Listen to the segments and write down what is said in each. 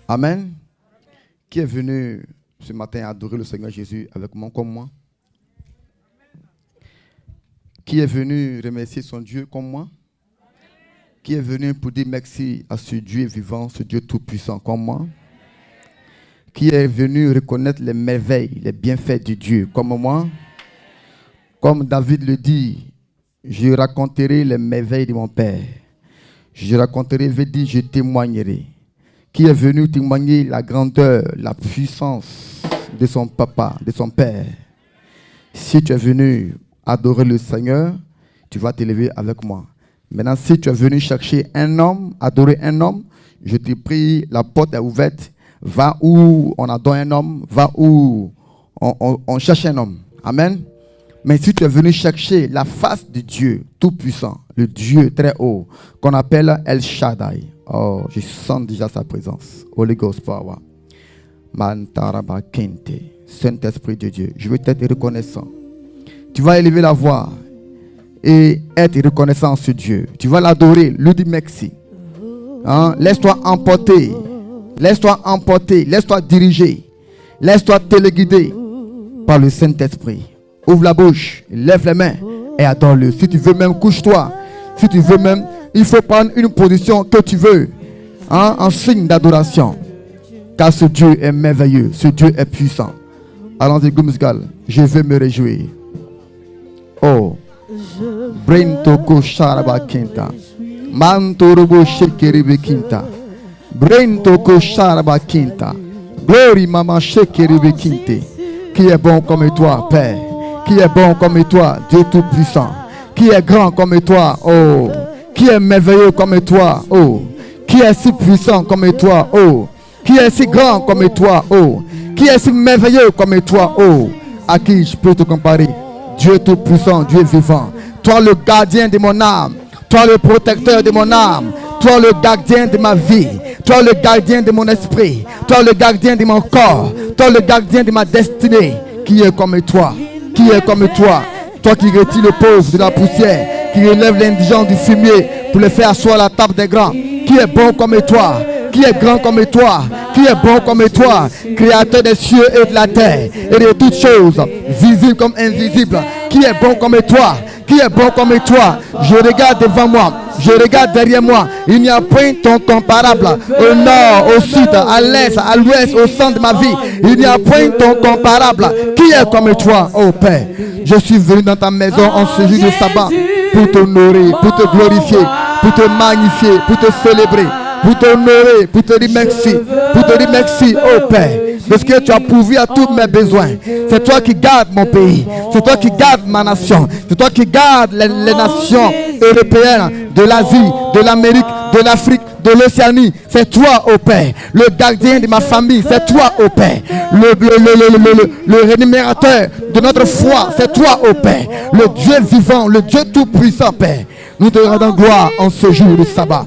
Amen. Qui est venu ce matin adorer le Seigneur Jésus avec moi, comme moi? Qui est venu remercier son Dieu comme moi? Qui est venu pour dire merci à ce Dieu vivant, ce Dieu tout-puissant comme moi? Qui est venu reconnaître les merveilles, les bienfaits de Dieu comme moi? Comme David le dit, je raconterai les merveilles de mon Père. Je raconterai, veut dire, je témoignerai. Qui est venu témoigner la grandeur, la puissance de son papa, de son Père. Si tu es venu adorer le Seigneur, tu vas t'élever avec moi. Maintenant, si tu es venu chercher un homme, adorer un homme, je te prie, la porte est ouverte. Va où on adore un homme, va où on cherche un homme. Amen. Mais si tu es venu chercher la face de Dieu tout-puissant, le Dieu très haut, qu'on appelle El Shaddai. Oh, je sens déjà sa présence. Holy Ghost Power. Mantaraba Kente. Saint-Esprit de Dieu. Je veux être reconnaissant. Tu vas élever la voix et être reconnaissant à ce Dieu. Tu vas l'adorer, lui dire merci. Hein? Laisse-toi emporter. Laisse-toi emporter. Laisse-toi diriger. Laisse-toi téléguider par le Saint-Esprit. Ouvre la bouche, lève les mains et adore-le. Si tu veux même, couche-toi. Si tu veux même, il faut prendre une position que tu veux, hein, en signe d'adoration. Car ce Dieu est merveilleux, ce Dieu est puissant. Allons-y, Gumsgal, je veux me réjouir. Oh, Brentoko Sharaba Kinta, Mantorobo Shekeribe Kinta, Brentoko Sharaba Kinta, Glory Mama Shekeribe Kinte. Qui est bon comme toi, Père? Qui est bon comme toi, Dieu Tout-Puissant? Qui est grand comme toi, oh? Qui est merveilleux comme toi, oh? Qui est si puissant comme toi, oh? Qui est si grand comme toi, oh? Qui est si merveilleux comme toi, oh? À qui je peux te comparer? Dieu Tout-Puissant, Dieu vivant. Toi le gardien de mon âme. Toi le protecteur de mon âme. Toi le gardien de ma vie. Toi le gardien de mon esprit. Toi le gardien de mon corps. Toi le gardien de ma destinée. Qui est comme toi? Qui est comme toi? Toi qui retires le pauvre de la poussière, qui relève l'indigent du fumier pour le faire asseoir à la table des grands. Qui est bon comme toi? Qui est grand comme toi? Qui est bon comme toi? Créateur des cieux et de la terre et de toutes choses, visibles comme invisibles. Qui est bon comme toi? Qui est bon comme toi? Je regarde devant moi, je regarde derrière moi. Il n'y a point ton comparable. Au nord, au sud, à l'est, à l'ouest, au centre de ma vie. Il n'y a point ton comparable. Qui est comme toi, oh Père? Je suis venu dans ta maison en ce jour de sabbat pour t'honorer, pour te glorifier, pour te magnifier, pour te célébrer, pour t'honorer, pour te dire merci, oh Père, de ce que tu as pourvu à tous mes besoins. C'est toi qui gardes mon pays, c'est toi qui gardes ma nation, c'est toi qui gardes les nations européennes, de l'Asie, de l'Amérique, de l'Afrique, de l'Océanie. C'est toi, oh Père, le gardien de ma famille, c'est toi, oh Père, le rémunérateur de notre foi, c'est toi, oh Père, le Dieu vivant, le Dieu tout-puissant, Père. Nous te rendons gloire en ce jour de sabbat.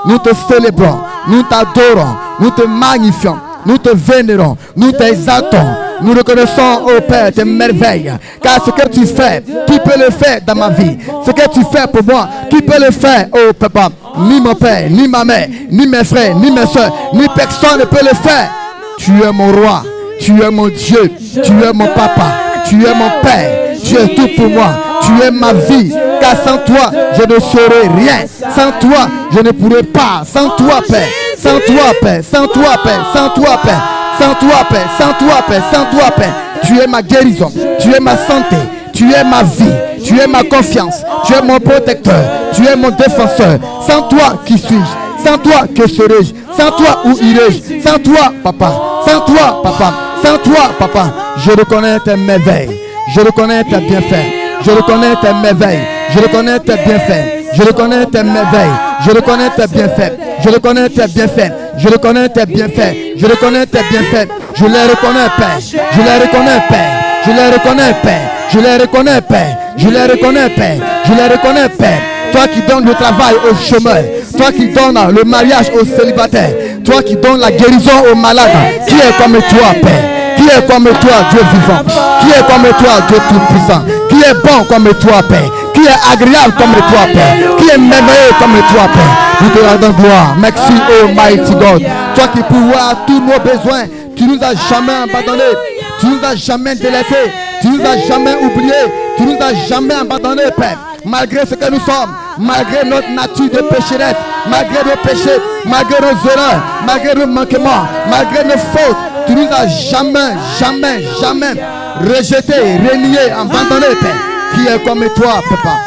Nous te célébrons, nous t'adorons, nous te magnifions, nous te vénérons, nous t'exaltons. Nous reconnaissons, oh Père, tes merveilles. Car ce que tu fais, qui peut le faire dans ma vie? Ce que tu fais pour moi, qui peut le faire, oh Papa? Ni mon père, ni ma mère, ni mes frères, ni mes soeurs, ni personne ne peut le faire. Tu es mon roi, tu es mon Dieu, tu es mon papa, tu es mon père, tu es tout pour moi, tu es ma vie. Car sans toi, je ne serai rien. Sans toi, je ne pourrai pas. Sans toi, Père, sans toi, Père, sans toi, Père, sans toi, Père. Sans toi, Père, sans toi, Père, sans toi, Père. Tu es ma guérison, tu es ma santé, tu es ma vie, tu es ma confiance, tu es mon protecteur, tu es mon défenseur. Sans toi, qui suis-je? Sans toi, que serai-je? Sans toi, où irai-je? Sans toi, Papa, sans toi, Papa, sans toi, Papa. Je reconnais tes merveilles, je reconnais tes bienfaits, je reconnais tes merveilles, je reconnais tes bienfaits, je reconnais tes merveilles, je reconnais tes bienfaits, je reconnais tes bienfaits, je reconnais tes bienfaits, je reconnais tes bienfaits, je les reconnais, Père, je les reconnais, Père, je les reconnais, Père, je les reconnais, Père, je les reconnais, Père, je les reconnais, Père. Toi qui donnes le travail aux chômeurs, toi qui donnes le mariage aux célibataires, toi qui donnes la guérison aux malades, qui est comme toi, Père? Qui est comme toi, Dieu vivant? Qui est comme toi, Dieu tout-puissant? Qui Qui est bon comme toi, Père. Qui est agréable comme toi, Père. Qui est merveilleux comme toi, Père. Nous te rendons gloire. Merci, Almighty God. Toi qui pourvois tous nos besoins. Tu nous as jamais abandonnés. Tu nous as jamais délaissés. Tu nous as jamais oubliés. Tu nous as jamais abandonnés, Père. Malgré ce que nous sommes, malgré notre nature de pécheresse, malgré nos péchés, malgré nos erreurs, malgré nos manquements, malgré nos fautes, tu nous as jamais, jamais, jamais rejetés, reniés, abandonnés, Père. Qui est comme toi, papa?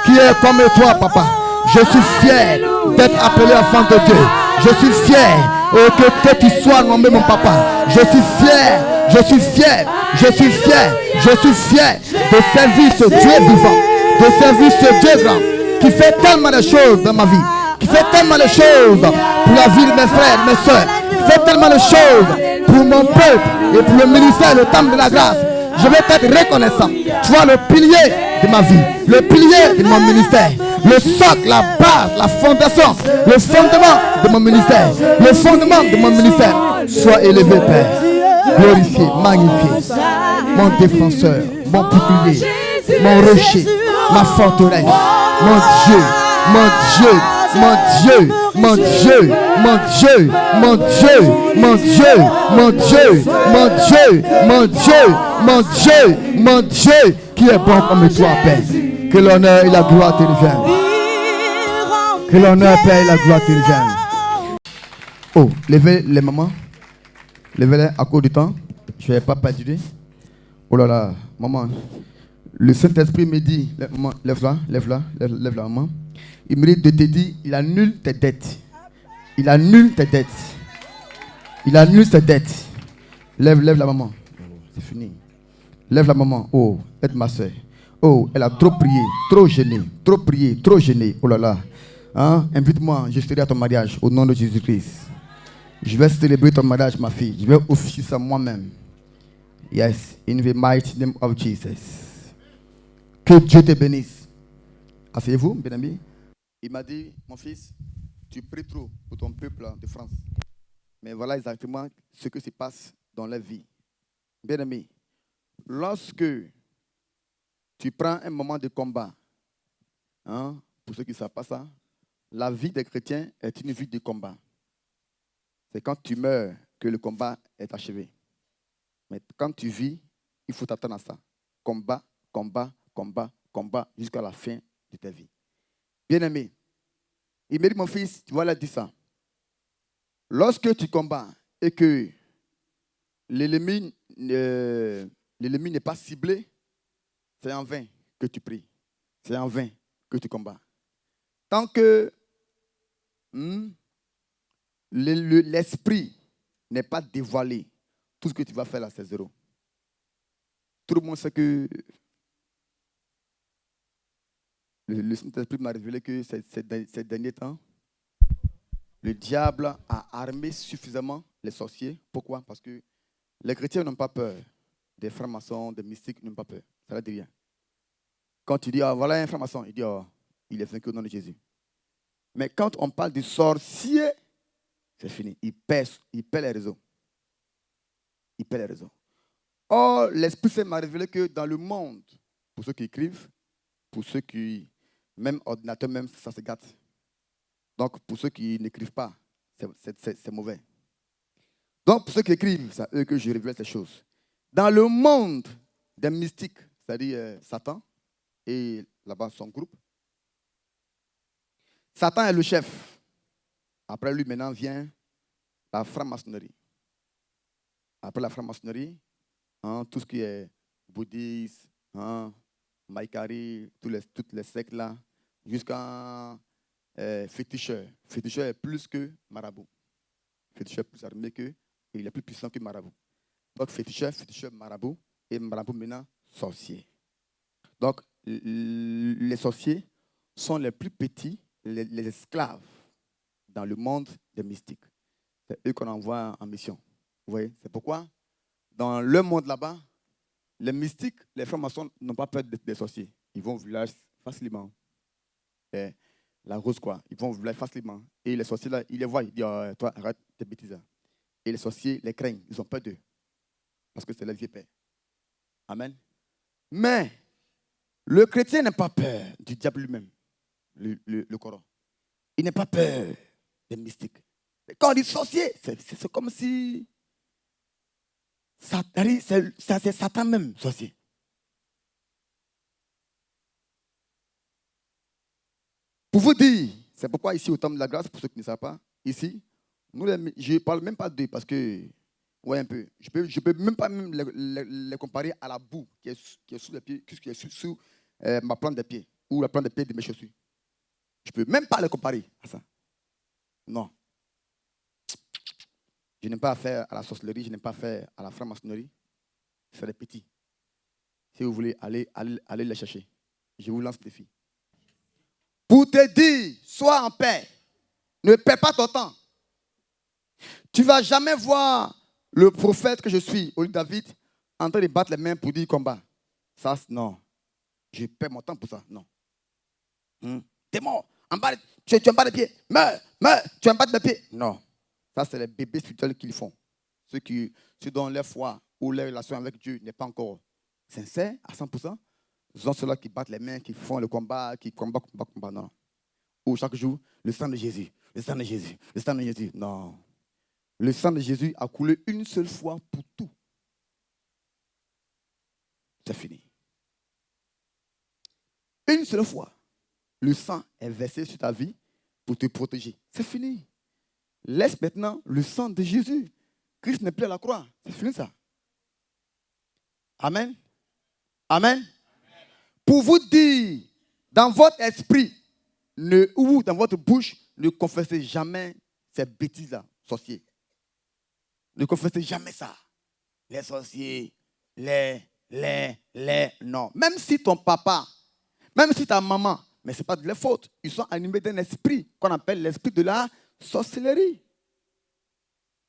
Qui est comme toi, papa? Je suis fier d'être appelé enfant de Dieu. Je suis fier que tu sois nommé mon papa. Je suis fier, je suis fier, je suis fier, je suis fier de servir ce Dieu vivant, de servir ce Dieu grand qui fait tellement de choses dans ma vie, qui fait tellement de choses pour la vie de mes frères, mes soeurs, qui fait tellement de choses pour mon peuple et pour le ministère, le temple de la grâce. Je vais être reconnaissant. Tu vois, le pilier de ma vie, le pilier de mon ministère, le socle, la base, la fondation, le fondement de mon ministère, le fondement de mon ministère. Sois élevé, Père, glorifié, magnifié, mon défenseur, mon bouclier, mon rocher, ma forteresse, mon Dieu, mon Dieu, mon Dieu, mon Dieu, mon Dieu, mon Dieu, mon Dieu, mon Dieu, mon Dieu, mon Dieu, mon Dieu, mon Dieu, qui est bon comme toi, Père. Que l'honneur et la gloire te reviennent. Que l'honneur, Père, et la gloire te reviennent. Oh, levez les mamans. Levez-les à cause du temps. Je ne vais pas perdurer. Oh là là, maman. Le Saint-Esprit me dit, lève-la, lève-la, lève-la, maman. Il me dit de te dire, il annule tes dettes. Il annule tes dettes. Il annule tes dettes. Lève la maman. C'est fini. Lève la maman. Oh, aide ma soeur. Oh, elle a trop prié, trop gêné, trop prié, trop gêné. Oh là là. Hein? Invite-moi, je serai à ton mariage au nom de Jésus-Christ. Je vais célébrer ton mariage, ma fille. Je vais officier ça moi-même. Yes, in the mighty name of Jesus. Que Dieu te bénisse. Asseyez-vous, bien ami. Il m'a dit, mon fils, tu pries trop pour ton peuple de France. Mais voilà exactement ce qui se passe dans la vie. Bien aimé, lorsque tu prends un moment de combat, hein, pour ceux qui ne savent pas ça, la vie des chrétiens est une vie de combat. C'est quand tu meurs que le combat est achevé. Mais quand tu vis, il faut t'attendre à ça. Combat, combat, combat, combat, jusqu'à la fin de ta vie. Bien-aimé, il me dit, mon fils, tu vois, là, dit ça. Lorsque tu combats et que l'ennemi n'est pas ciblé, c'est en vain que tu pries. C'est en vain que tu combats. Tant que l'esprit n'est pas dévoilé, tout ce que tu vas faire là, c'est zéro. Tout le monde sait que le Saint-Esprit m'a révélé que ces derniers temps, le diable a armé suffisamment les sorciers. Pourquoi? Parce que les chrétiens n'ont pas peur. Des francs-maçons, des mystiques n'ont pas peur. Ça ne dit rien. Quand tu dis, ah, voilà un franc-maçon, il dit, oh, il est vaincu au nom de Jésus. Mais quand on parle du sorcier, c'est fini. Il perd les réseaux. Il perd les réseaux. Or, l'Esprit Saint m'a révélé que dans le monde, pour ceux qui écrivent, pour ceux qui, même ordinateur, même ça se gâte. Donc, pour ceux qui n'écrivent pas, c'est mauvais. Donc, pour ceux qui écrivent, c'est à eux que je révèle ces choses. Dans le monde des mystiques, c'est-à-dire Satan et là-bas son groupe, Satan est le chef. Après lui, maintenant, vient la franc-maçonnerie. Après la franc-maçonnerie, hein, tout ce qui est bouddhisme, hein, Maïkari, toutes les sectes là, jusqu'à féticheur. Féticheur est plus que marabout. Féticheur est plus armé que, et il est plus puissant que marabout. Donc féticheur, marabout, et marabout maintenant, sorcier. Donc les sorciers sont les plus petits, les esclaves dans le monde des mystiques. C'est eux qu'on envoie en mission. Vous voyez, c'est pourquoi dans le monde là-bas, les mystiques, les francs-maçons n'ont pas peur des sorciers. Ils vont au village facilement. Et la rose, quoi. Ils vont au village facilement. Et les sorciers, là, ils les voient. Ils disent, oh, toi, arrête tes bêtises. Et les sorciers les craignent. Ils ont peur d'eux. Parce que c'est le vieux père. Amen. Mais, Le chrétien n'a pas peur du diable lui-même, le Coran. Il n'a pas peur des mystiques. Quand on dit sorcier, c'est comme si c'est Satan même, sorcier. Pour vous dire, c'est pourquoi ici au Temple de la Grâce, pour ceux qui ne savent pas, ici, je ne parle même pas d'eux parce que, ouais, un peu, je peux même pas même les comparer à la boue qui est sous les pieds, qui est sous ma plante des pieds ou la plante des pieds de mes chaussures. Je ne peux même pas les comparer à ça. Non. Je n'aime pas faire à la sorcellerie, je n'aime pas faire à la franc-maçonnerie. C'est des petits. Si vous voulez, allez les chercher. Je vous lance le défi. Pour te dire, sois en paix. Ne perds pas ton temps. Tu ne vas jamais voir le prophète que je suis, Olivier David, en train de battre les mains pour dire combat. Ça, non. Je perds mon temps pour ça. Non. T'es mort. Tu es en bas des pieds. Meurs. Tu es en bas des pieds. Non. Ça, c'est les bébés spirituels qu'ils font. Ceux dont leur foi ou leur relation avec Dieu n'est pas encore sincère à 100%. Ce sont ceux-là qui battent les mains, qui font le combat, qui combattent. Non. Ou chaque jour, le sang de Jésus. Le sang de Jésus. Le sang de Jésus. Non. Le sang de Jésus a coulé une seule fois pour tout. C'est fini. Une seule fois. Le sang est versé sur ta vie pour te protéger. C'est fini. Laisse maintenant le sang de Jésus. Christ n'est plus à la croix. C'est fini ça. Amen. Amen. Pour vous dire, dans votre esprit, ou dans votre bouche, ne confessez jamais ces bêtises-là, sorciers. Ne confessez jamais ça. Les sorciers, non. Même si ton papa, même si ta maman, mais ce n'est pas de leur faute. Ils sont animés d'un esprit qu'on appelle l'esprit de la sorcellerie.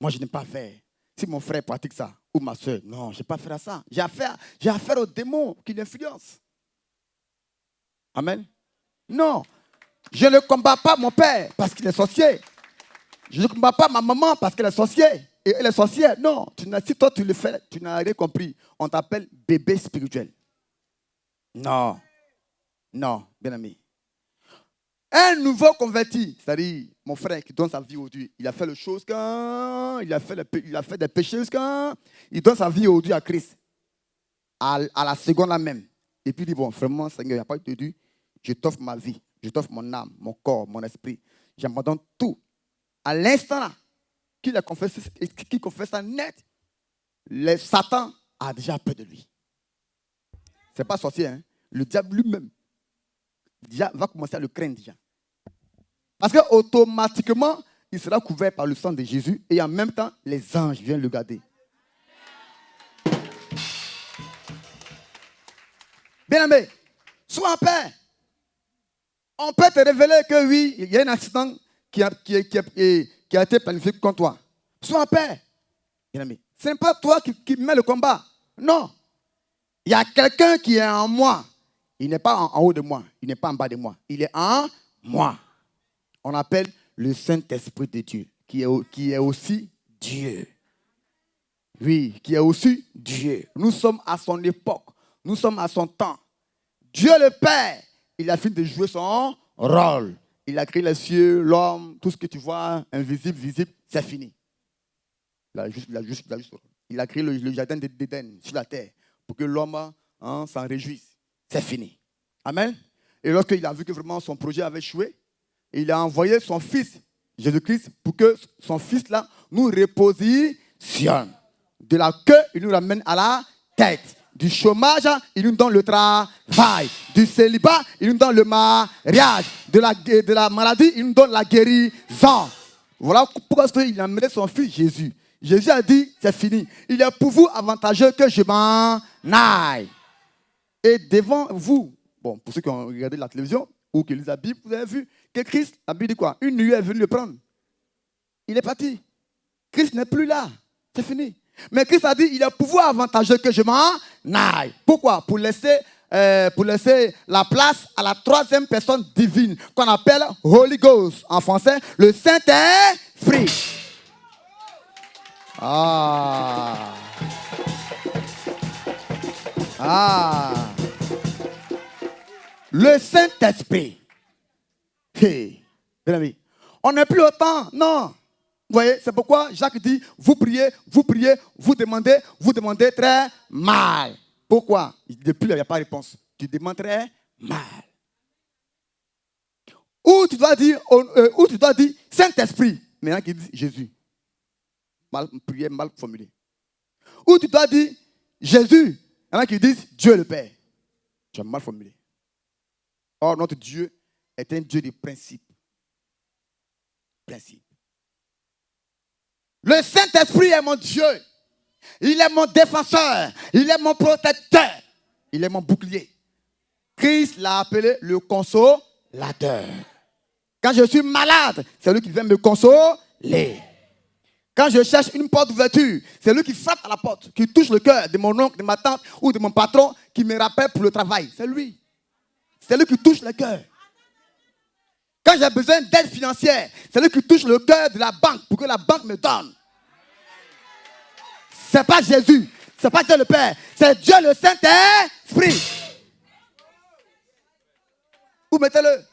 Moi, je n'ai pas fait. Si mon frère pratique ça, ou ma soeur, non, je n'ai pas fait ça. J'ai affaire aux démons qui l'influencent. Amen. Non. Je ne combats pas mon père parce qu'il est sorcier. Je ne combats pas ma maman parce qu'elle est sorcière. Et elle est sorcière. Non. Si toi tu le fais, tu n'as rien compris. On t'appelle bébé spirituel. Non. Non, bien aimé. Un nouveau converti, c'est-à-dire mon frère qui donne sa vie au Dieu, il a fait les choses quand il a fait des péchés quand il donne sa vie au Dieu à Christ. À la seconde là même. Et puis il dit, bon, vraiment, Seigneur, il n'y a pas de Dieu. Je t'offre ma vie, je t'offre mon âme, mon corps, mon esprit. J'abandonne tout. À l'instant là, qu'il confesse ça net, Satan a déjà peur de lui. Ce n'est pas sorcier, hein? Le diable lui-même déjà va commencer à le craindre déjà. Parce qu'automatiquement, il sera couvert par le sang de Jésus et en même temps, les anges viennent le garder. Bien aimé, sois en paix. On peut te révéler que oui, il y a un accident qui a été planifié contre toi. Sois en paix. Bien aimé, ce n'est pas toi qui mets le combat. Non. Il y a quelqu'un qui est en moi. Il n'est pas en haut de moi. Il n'est pas en bas de moi. Il est en moi. On appelle le Saint-Esprit de Dieu, qui est aussi Dieu. Oui, qui est aussi Dieu. Nous sommes à son époque. Nous sommes à son temps. Dieu le Père, il a fini de jouer son rôle. Il a créé les cieux, l'homme, tout ce que tu vois, invisible, visible, c'est fini. Il a créé le jardin d'Éden sur la terre pour que l'homme s'en réjouisse. C'est fini. Amen. Et lorsqu'il a vu que vraiment son projet avait échoué, il a envoyé son fils, Jésus-Christ, pour que son fils-là nous repositionne. De la queue, il nous ramène à la tête. Du chômage, il nous donne le travail. Du célibat, il nous donne le mariage. De la maladie, il nous donne la guérison. Voilà pourquoi il a amené son fils Jésus. Jésus a dit, c'est fini. Il est pour vous avantageux que je m'en aille. Et devant vous, bon, pour ceux qui ont regardé la télévision ou qui lisent la Bible, vous avez vu que Christ, la Bible dit quoi? Une nuée est venue le prendre. Il est parti. Christ n'est plus là. C'est fini. Mais Christ a dit, il est pour vous avantageux que je m'en aille. Pourquoi? Pour laisser la place à la troisième personne divine qu'on appelle Holy Ghost en français, le Saint-Esprit. Ah. Le Saint-Esprit. Hey, bien amis, on n'est plus au temps, non. Vous voyez, c'est pourquoi Jacques dit, vous priez, vous demandez très mal. Pourquoi? Depuis là, il n'y a pas de réponse. Tu demandes très mal. Ou tu dois dire, Saint-Esprit. Maintenant qui dit Jésus. Prière mal formulée. Ou tu dois dire Jésus. Maintenant qui disent Dieu le Père. Tu as mal formulé. Or, notre Dieu est un Dieu de principe. Principe. Le Saint-Esprit est mon Dieu. Il est mon défenseur. Il est mon protecteur. Il est mon bouclier. Christ l'a appelé le consolateur. Quand je suis malade, c'est lui qui vient me consoler. Quand je cherche une porte d'ouverture, c'est lui qui frappe à la porte, qui touche le cœur de mon oncle, de ma tante ou de mon patron, qui me rappelle pour le travail. C'est lui. C'est lui qui touche le cœur. Quand j'ai besoin d'aide financière, c'est lui qui touche le cœur de la banque pour que la banque me donne. Ce n'est pas Jésus, ce n'est pas Dieu le Père, c'est Dieu le Saint-Esprit. Vous mettez-le.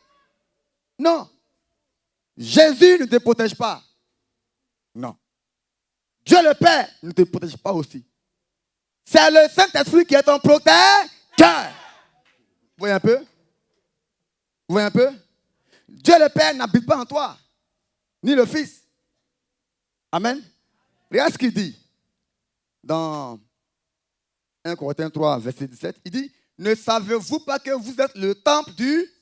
Non. Jésus ne te protège pas. Non. Dieu le Père ne te protège pas aussi. C'est le Saint-Esprit qui est ton protecteur. Vous voyez un peu? Vous voyez un peu? Dieu le Père n'habite pas en toi, ni le Fils. Amen. Regarde ce qu'il dit dans 1 Corinthiens 3, verset 17. Il dit, ne savez-vous pas que vous êtes le temple du...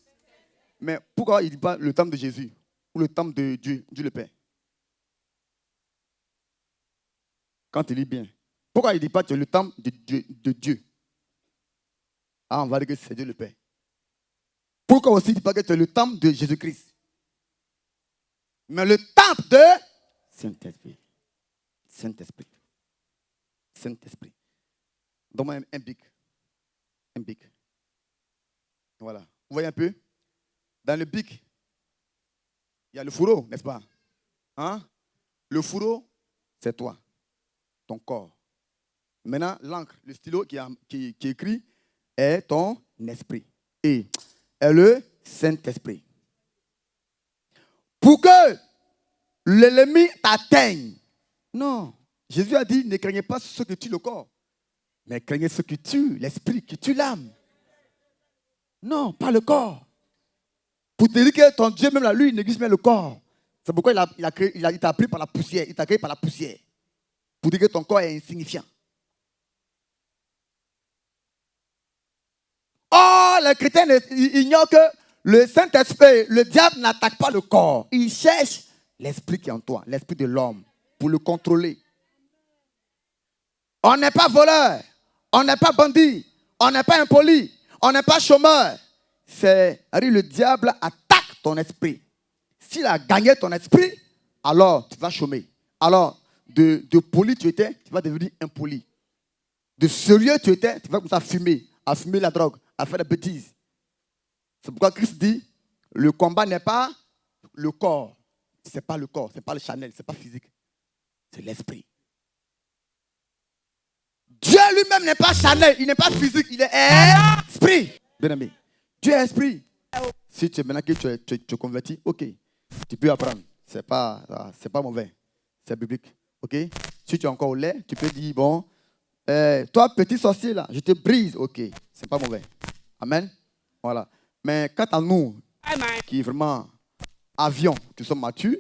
Mais pourquoi il ne dit pas le temple de Jésus ou le temple de Dieu, Dieu le Père? Quand il lit bien. Pourquoi il ne dit pas que tu es le temple de Dieu? Ah, on va dire que c'est Dieu le Père. Pourquoi aussi il ne dit pas que tu es le temple de Jésus-Christ? Mais le temple de Saint-Esprit. Saint-Esprit. Saint-Esprit. Donne-moi un bic. Un bic. Voilà. Vous voyez un peu? Dans le bic, il y a le fourreau, n'est-ce pas? Hein? Le fourreau, c'est toi, ton corps. Maintenant, l'encre, le stylo qui écrit est ton esprit. Et est le Saint-Esprit. Pour que l'ennemi t'atteigne. Non. Jésus a dit, ne craignez pas ce qui tue le corps, mais craignez ce qui tue l'esprit, qui tue l'âme. Non, pas le corps. Pour te dire que ton Dieu, même là, lui, il néglige même le corps. C'est pourquoi il t'a pris par la poussière. Il t'a créé par la poussière. Pour dire que ton corps est insignifiant. Oh, les chrétiens ignorent que le Saint-Esprit, le diable n'attaque pas le corps. Il cherche l'esprit qui est en toi, l'esprit de l'homme, pour le contrôler. On n'est pas voleur, on n'est pas bandit, on n'est pas impoli, on n'est pas chômeur. Le diable attaque ton esprit. S'il a gagné ton esprit, alors tu vas chômer. Alors, de poli tu étais, tu vas devenir impoli. De sérieux tu étais, tu vas commencer à fumer la drogue, à faire des bêtises. C'est pourquoi Christ dit, le combat n'est pas le corps. Ce n'est pas le corps, ce n'est pas le Chanel, ce n'est pas physique. C'est l'esprit. Dieu lui-même n'est pas Chanel, il n'est pas physique, il est esprit. Bien aimé, Dieu est esprit. Si tu es maintenant que tu es converti, ok, tu peux apprendre. C'est pas mauvais, c'est biblique. Ok? Si tu es encore au lait, tu peux dire, bon, toi petit sorcier là, je te brise, ok, c'est pas mauvais. Amen. Voilà. Mais quant à nous, qui est vraiment avions, qui sommes matures,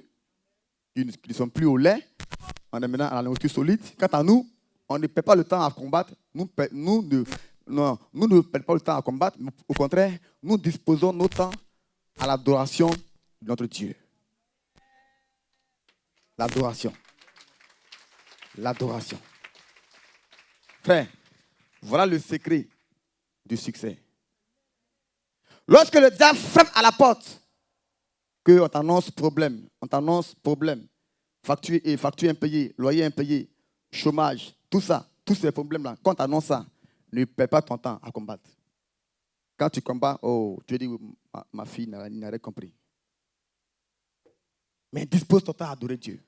qui ne sommes plus au lait, on est maintenant à la nourriture solide. Quant à nous, on ne perd pas le temps à combattre. Nous ne perdons pas le temps à combattre. Mais au contraire, nous disposons nos temps à l'adoration de notre Dieu. L'adoration. L'adoration. Frère, voilà le secret du succès. Lorsque le diable frappe à la porte, qu'on t'annonce problème, facture impayée, loyer impayé, chômage, tout ça, tous ces problèmes-là, quand tu annonces ça, ne perds pas ton temps à combattre. Quand tu combats, oh, tu dis, ma fille n'a rien compris. Mais dispose ton temps à adorer Dieu.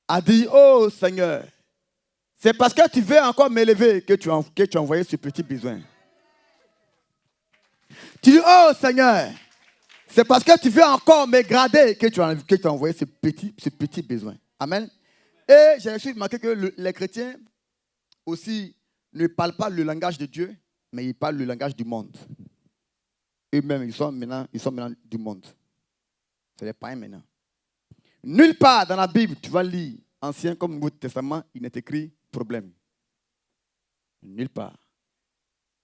A dit, oh Seigneur, c'est parce que tu veux encore m'élever que tu as envoyé ce petit besoin. Tu dis, oh Seigneur, c'est parce que tu veux encore me grader que tu as envoyé ce petit besoin. Amen. Et j'ai aussi remarqué que les chrétiens aussi ne parlent pas le langage de Dieu, mais ils parlent le langage du monde. Eux-mêmes, ils sont maintenant du monde. C'est les païens maintenant. Nulle part dans la Bible, tu vas lire, Ancien comme Nouveau Testament, il n'est écrit problème. Nulle part.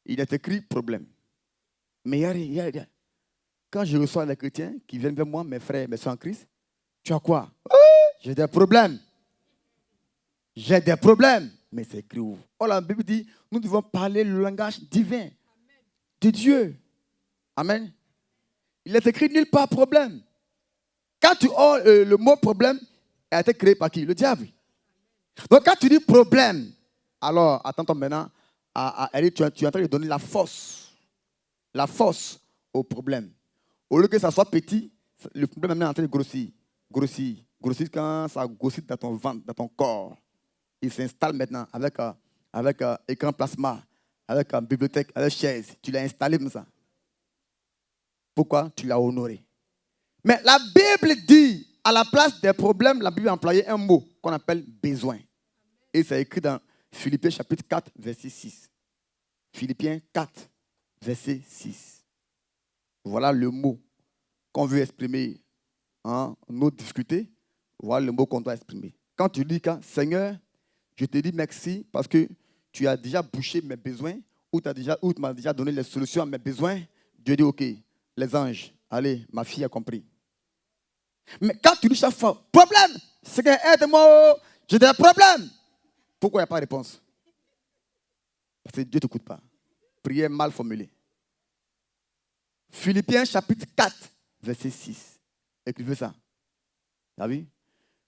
Il est écrit problème. Mais quand je reçois les chrétiens qui viennent vers moi, mes frères et mes soeurs en Christ, tu as quoi? J'ai des problèmes. J'ai des problèmes. Mais c'est écrit où? Oh, la Bible dit, nous devons parler le langage divin de Dieu. Amen. Il est écrit nulle part problème. Quand tu as le mot problème, il a été créé par qui? Le diable. Donc quand tu dis problème, alors attends-toi maintenant, tu es en train de donner la force au problème. Au lieu que ça soit petit, le problème est en train de grossir. Grossir quand ça grossit dans ton ventre, dans ton corps. Il s'installe maintenant avec écran plasma, avec une bibliothèque, avec chaise. Tu l'as installé comme ça. Pourquoi? Tu l'as honoré. Mais la Bible dit, à la place des problèmes, la Bible a employé un mot qu'on appelle besoin. Et c'est écrit dans Philippiens chapitre 4, verset 6. Philippiens 4, verset 6. Voilà le mot qu'on veut exprimer en nos difficultés. Voilà le mot qu'on doit exprimer. Quand tu dis que Seigneur, je te dis merci parce que tu as déjà bouché mes besoins ou tu m'as déjà donné les solutions à mes besoins. Dieu dit ok, les anges, allez, ma fille a compris. Mais quand tu dis chaque fois, problème, Seigneur, aide-moi, j'ai des problèmes. Pourquoi il n'y a pas de réponse? Parce que Dieu ne t'écoute pas. Prière mal formulée. Philippiens chapitre 4, verset 6. Écrivez ça. Vous avez vu?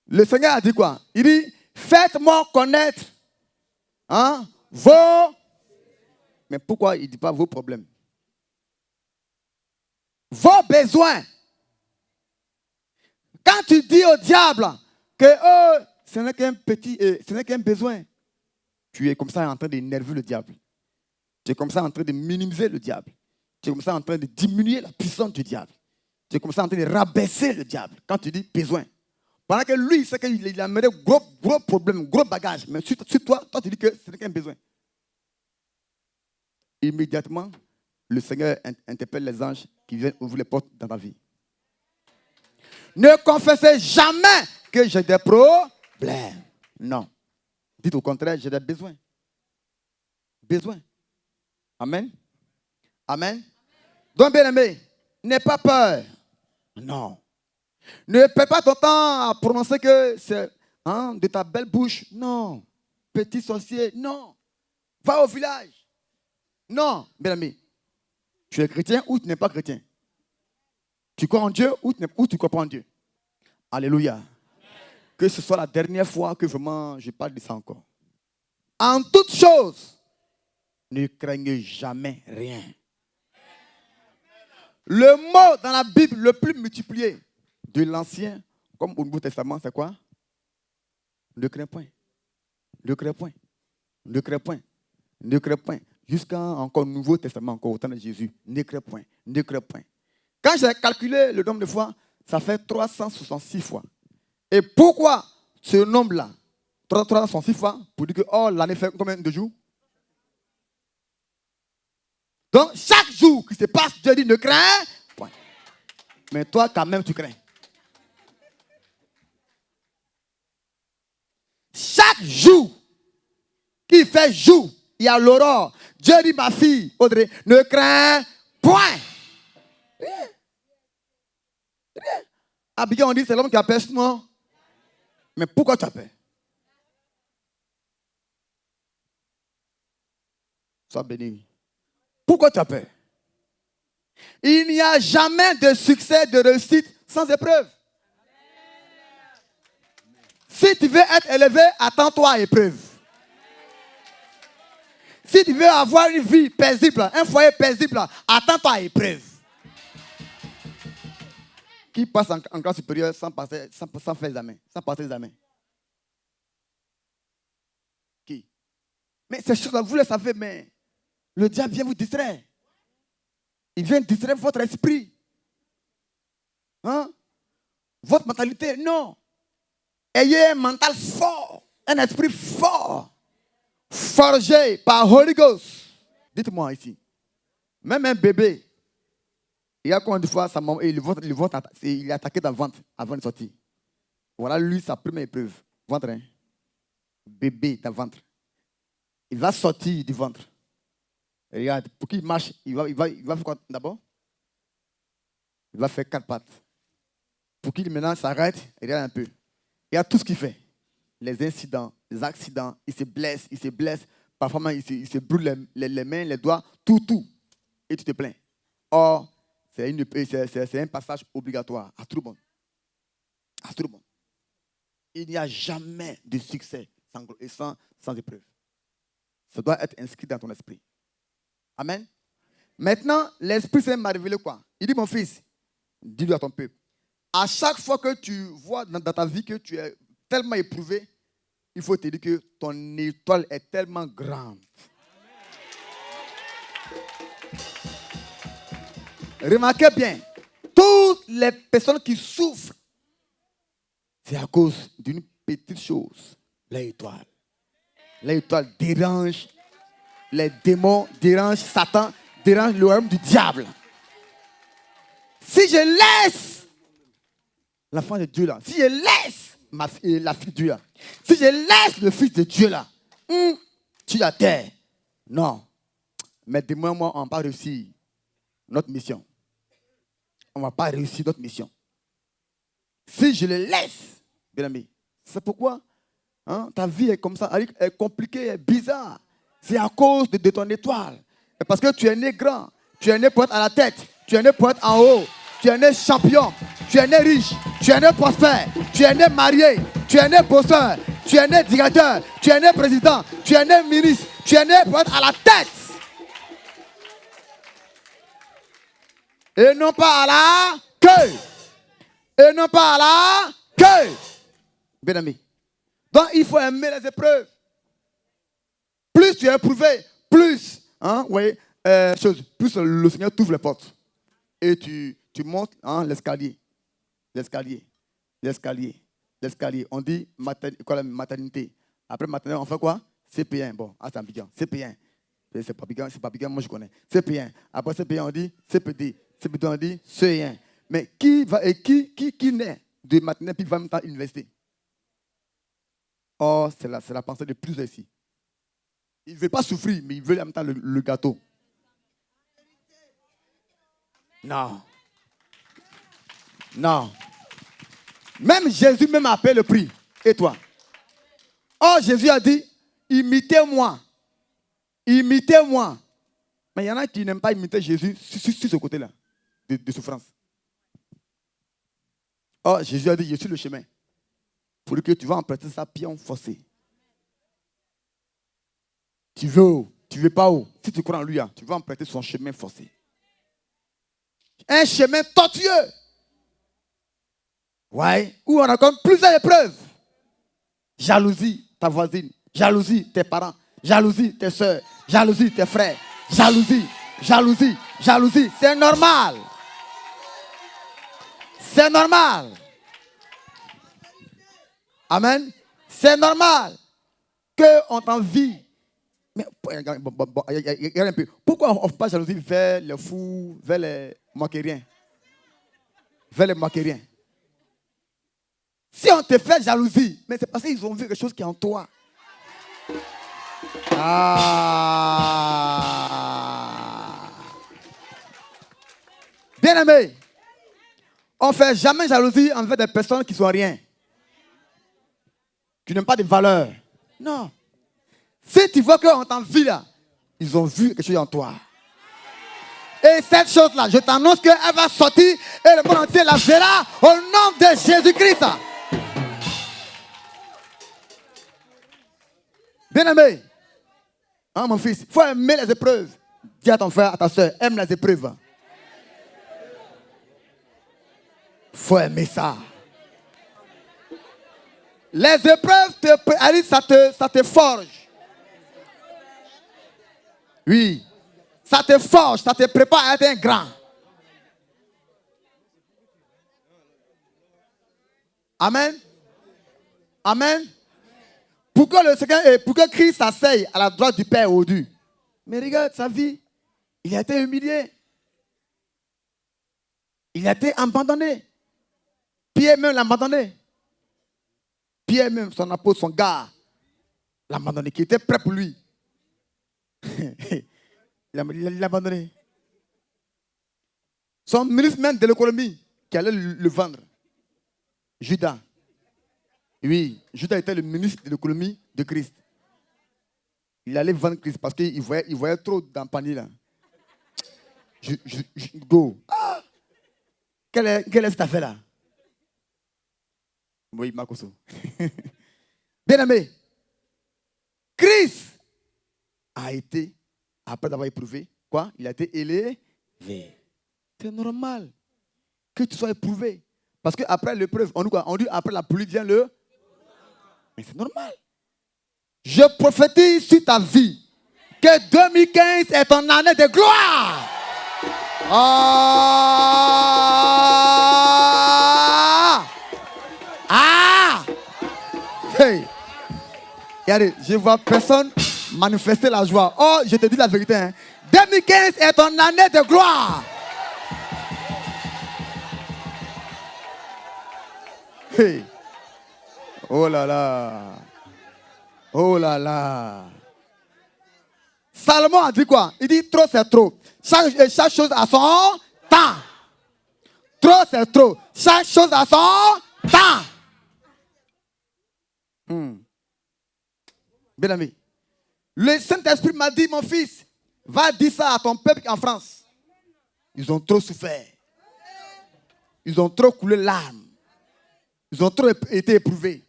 Le Seigneur a dit quoi? Il dit, faites-moi connaître vos... Mais pourquoi il ne dit pas vos problèmes? Vos besoins. Quand tu dis au diable que ce n'est qu'un petit, ce n'est qu'un besoin, tu es comme ça en train d'énerver le diable. Tu es comme ça en train de minimiser le diable. Tu es comme ça en train de diminuer la puissance du diable. Tu es comme ça en train de rabaisser le diable. Quand tu dis besoin. Pendant que lui, c'est qu'il a amené gros problème, gros bagage. Mais sur toi, tu dis que ce n'est qu'un besoin. Immédiatement, le Seigneur interpelle les anges qui viennent ouvrir les portes dans ta vie. Ne confessez jamais que j'ai des problèmes. Non. Dites au contraire, j'ai des besoins. Besoins. Amen. Amen. Donc, bien aimé, n'aie pas peur. Non. Ne perds pas ton temps à prononcer que c'est de ta belle bouche. Non. Petit sorcier. Non. Va au village. Non, bien aimé. Tu es chrétien ou tu n'es pas chrétien. Tu crois en Dieu ou tu ne crois pas en Dieu. Alléluia. Amen. Que ce soit la dernière fois que vraiment je parle de ça encore. En toute chose, ne craignez jamais rien. Le mot dans la Bible le plus multiplié de l'Ancien comme au Nouveau Testament, c'est quoi? Ne crains point. Ne crains point. Ne crains point. Ne crains point. Jusqu'à encore Nouveau Testament, encore au temps de Jésus. Ne crains point. Ne crains point. Quand j'ai calculé le nombre de fois, ça fait 366 fois. Et pourquoi ce nombre-là, 366 fois, pour dire que l'année fait combien de jours? Donc, chaque jour qui se passe, Dieu dit ne crains point. Mais toi, quand même, tu crains. Chaque jour qui fait jour, il y a l'aurore. Dieu dit, ma fille, Audrey, ne crains point. Rien. Rien. Abigail, on dit, c'est l'homme qui a peur, non? Mais pourquoi tu as peur? Sois béni. Pourquoi tu as peur? Il n'y a jamais de succès, de réussite sans épreuve. Si tu veux être élevé, attends-toi à épreuve. Si tu veux avoir une vie paisible, un foyer paisible, attends-toi à épreuve. Qui passe en classe supérieure sans faire l'examen, sans passer l'examen? Qui? Mais ces choses-là, vous le savez, mais le diable vient vous distraire. Il vient distraire votre esprit. Hein? Votre mentalité, non. Ayez un mental fort, un esprit fort, forgé par Holy Ghost. Dites-moi ici, même un bébé, il y a combien de fois sa maman, il est attaqué dans le ventre avant de sortir. Voilà lui sa première épreuve. Ventre, hein? Bébé dans le ventre. Il va sortir du ventre. Regarde, pour qu'il marche, il va faire quoi d'abord? Il va faire 4 pattes. Pour qu'il maintenant s'arrête, regarde un peu. Il y a tout ce qu'il fait. Les incidents, les accidents, il se blesse. Parfois même, il se brûle les mains, les doigts, tout. Et tu te plains. Or, c'est un passage obligatoire à tout le monde. À tout le monde. Il n'y a jamais de succès sans épreuve. Ça doit être inscrit dans ton esprit. Amen. Maintenant, l'Esprit Saint m'a révélé quoi? Il dit, mon fils, dis-lui à ton peuple, à chaque fois que tu vois dans ta vie que tu es tellement éprouvé, il faut te dire que ton étoile est tellement grande. Remarquez bien, toutes les personnes qui souffrent, c'est à cause d'une petite chose, l'étoile. L'étoile dérange les démons, dérange Satan, dérange le royaume du diable. Si je laisse l'enfant de Dieu là, si je laisse la fille de Dieu là, si je laisse le fils de Dieu là, tu la terre. Non. Mais demain, moi, on ne va pas réussir notre mission. On ne va pas réussir notre mission. Si je le laisse, bien aimé, c'est pourquoi ta vie est comme ça, elle est compliquée, elle est bizarre. C'est à cause de ton étoile. Parce que tu es né grand, tu es né pour être à la tête, tu es né pour être en haut, tu es né champion, tu es né riche, tu es né prospère, tu es né marié, tu es né bosseur, tu es né directeur, tu es né président, tu es né ministre, tu es né pour être à la tête. Et non pas à la queue. Et non pas à la queue. Bien aimé. Donc il faut aimer les épreuves. Plus tu es éprouvé, plus, plus le Seigneur t'ouvre les portes. Et tu montes l'escalier. On dit maternité. Après maternité, on fait quoi? CP1. Bon, c'est Abidjan. CP1. C'est pas Abidjan, moi je connais. CP1. Après CP1, on dit CPD. CPD, on dit CE1. Mais qui naît de maternelle puis va même à l'université? Oh, c'est la pensée de plusieurs ici. Il ne veut pas souffrir, mais il veut en même temps le gâteau. Non. Même Jésus même a payé le prix. Et toi? Oh, Jésus a dit, imitez-moi. Imitez-moi. Mais il y en a qui n'aiment pas imiter Jésus sur ce côté-là de souffrance. Oh, Jésus a dit, je suis le chemin. Pour que tu vas emprunter ça pied forcé. Tu veux pas où? Si tu crois en lui, tu vas emprunter son chemin forcé. Un chemin tortueux. Ouais. Où on a comme plusieurs épreuves. Jalousie, ta voisine. Jalousie, tes parents. Jalousie, tes soeurs. Jalousie, tes frères. Jalousie. C'est normal. C'est normal. Amen. C'est normal qu'on t'envie. Mais regarde un peu. Pourquoi on ne fait pas jalousie vers les fous, vers les moquériens? Si on te fait jalousie, mais c'est parce qu'ils ont vu quelque chose qui est en toi. Bien aimé, on ne fait jamais jalousie envers des personnes qui ne sont rien. Qui n'ont pas de valeur. Non. Si tu vois qu'on t'envie là, ils ont vu quelque chose en toi. Et cette chose-là, je t'annonce qu'elle va sortir et le monde entier la verra au nom de Jésus-Christ. Bien-aimé, mon fils, il faut aimer les épreuves. Dis à ton frère, à ta soeur, aime les épreuves. Il faut aimer ça. Les épreuves, ça te forge. Oui. Ça te forge, ça te prépare à être un grand. Amen. Amen. Pour que Christ s'asseye à la droite du Père au-dessus. Mais regarde sa vie. Il a été humilié. Il a été abandonné. Pierre même l'a abandonné. Pierre même, son apôtre, son gars, l'a abandonné, qui était prêt pour lui. Il l'a abandonné. Son ministre même de l'économie, qui allait le vendre. Judas. Oui, Judas était le ministre de l'économie de Christ. Il allait vendre Christ parce qu'il voyait trop dans le panier là. Go. Ah! Quelle est cette affaire-là? Oui, Makoso. Bien aimé, Christ a été, après avoir éprouvé, quoi? Il a été élevé. C'est normal que tu sois éprouvé. Parce qu'après l'épreuve, on dit après la pluie vient le... Mais c'est normal. Je prophétise sur ta vie que 2015 est ton année de gloire. Hey. Regardez, je vois personne manifester la joie. Oh, je te dis la vérité. Hein. 2015 est ton année de gloire. Hey. Oh là là. Oh là là. Salomon a dit quoi? Il dit trop c'est trop. Chaque chose a son temps. Trop c'est trop. Chaque chose a son temps. Bien aimé. Le Saint-Esprit m'a dit, mon fils, va dire ça à ton peuple en France. Ils ont trop souffert. Ils ont trop coulé larmes. Ils ont trop été éprouvés.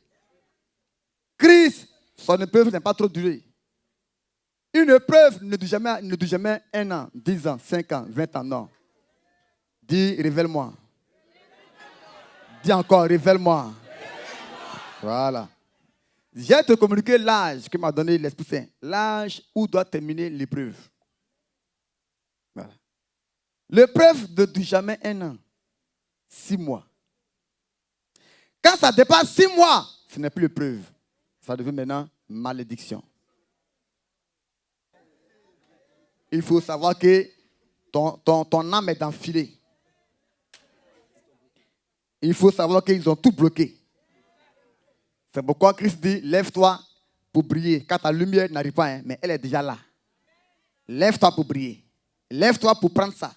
Christ, son épreuve n'est pas trop durée. Une épreuve ne dure jamais 1 an, 10 ans, 5 ans, 20 ans, non. Dis, révèle-moi. Dis encore, révèle-moi. Voilà. J'ai te communiqué l'âge que m'a donné l'Esprit Saint. L'âge où doit terminer l'épreuve. Voilà. L'épreuve ne dure jamais 1 an. 6 mois. Quand ça dépasse 6 mois, ce n'est plus l'épreuve. Ça devient maintenant malédiction. Il faut savoir que ton âme est dans le filet. Il faut savoir qu'ils ont tout bloqué. C'est pourquoi Christ dit, lève-toi pour briller. Car ta lumière n'arrive pas, hein, mais elle est déjà là. Lève-toi pour briller. Lève-toi pour prendre ça.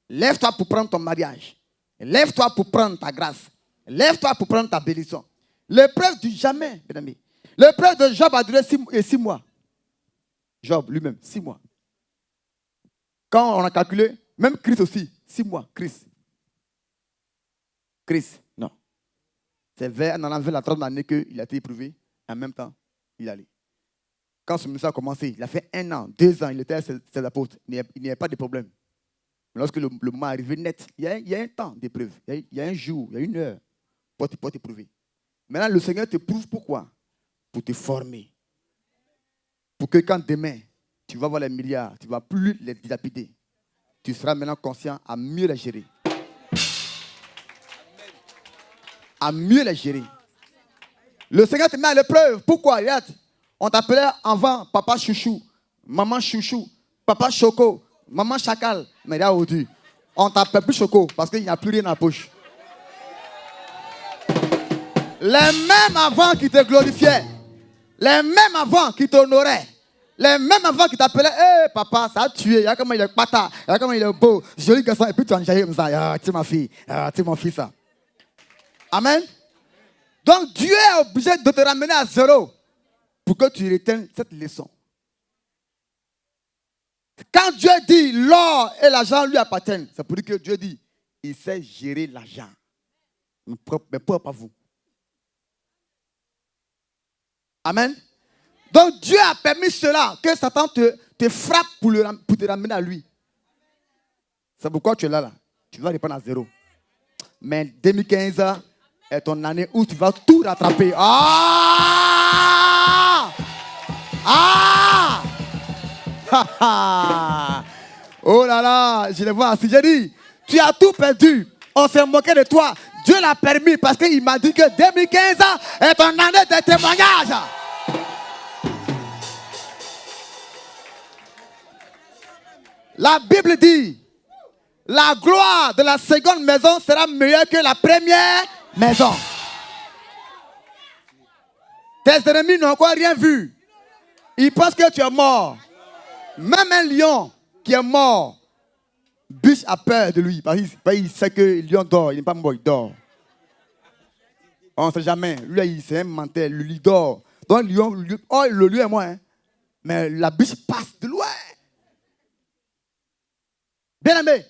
Lève-toi pour prendre ton mariage. Lève-toi pour prendre ta grâce. Lève-toi pour prendre ta bénédiction. L'épreuve du jamais, mes amis. L'épreuve de Job a duré 6 mois. Job lui-même, 6 mois. Quand on a calculé, même Christ aussi, 6 mois, Christ, non. C'est vers la 3e année qu'il a été éprouvé. En même temps, il allait. Quand ce ministère a commencé, il a fait 1 an, 2 ans, il était à ses apôtres. Il n'y avait pas de problème. Mais lorsque le moment est arrivé net, il y a un temps d'épreuve. Il y a un jour, il y a une heure pour t'éprouver. Maintenant, le Seigneur te prouve pourquoi? Pour te former. Pour que quand demain, tu vas voir les milliards, tu ne vas plus les dilapider. Tu seras maintenant conscient à mieux les gérer. À mieux les gérer. Le Seigneur te met à l'épreuve. Pourquoi? Regarde, on t'appelait avant papa chouchou, maman chouchou, papa choco, maman chacal. Mais là, aujourd'hui, on t'appelle plus choco parce qu'il n'y a plus rien dans la poche. Les mêmes avant qui te glorifiaient, les mêmes avant qui t'honoraient, les mêmes avant qui t'appelaient, hé papa, ça a tué, regarde comment il est pata, regarde comment il est beau, joli garçon, et puis tu en jaillis comme ça, tu es ma fille, tu es mon fils. Ça. Amen. Donc Dieu est obligé de te ramener à zéro pour que tu retiennes cette leçon. Quand Dieu dit l'or et l'argent lui appartiennent, c'est pour dire que Dieu dit, il sait gérer l'argent. Mais pourquoi pas vous? Amen. Donc Dieu a permis cela, que Satan te frappe pour te ramener à lui. C'est pourquoi tu es là. Tu vas répondre à zéro. Mais 2015 est ton année où tu vas tout rattraper. Ah! Ah! Oh là là, je les vois assis. J'ai dit, tu as tout perdu. On s'est moqué de toi. Dieu l'a permis parce qu'il m'a dit que 2015 est une année de témoignage. La Bible dit, la gloire de la seconde maison sera meilleure que la première maison. Tes ennemis n'ont encore rien vu. Ils pensent que tu es mort. Même un lion qui est mort, biche a peur de lui. Parce qu'il sait que le lion dort. Il n'est pas mort, il dort. On ne sait jamais. Lui, c'est un menteur. Le lion dort. Donc le lion est moi. Hein. Mais la biche passe de loin. Bien aimé,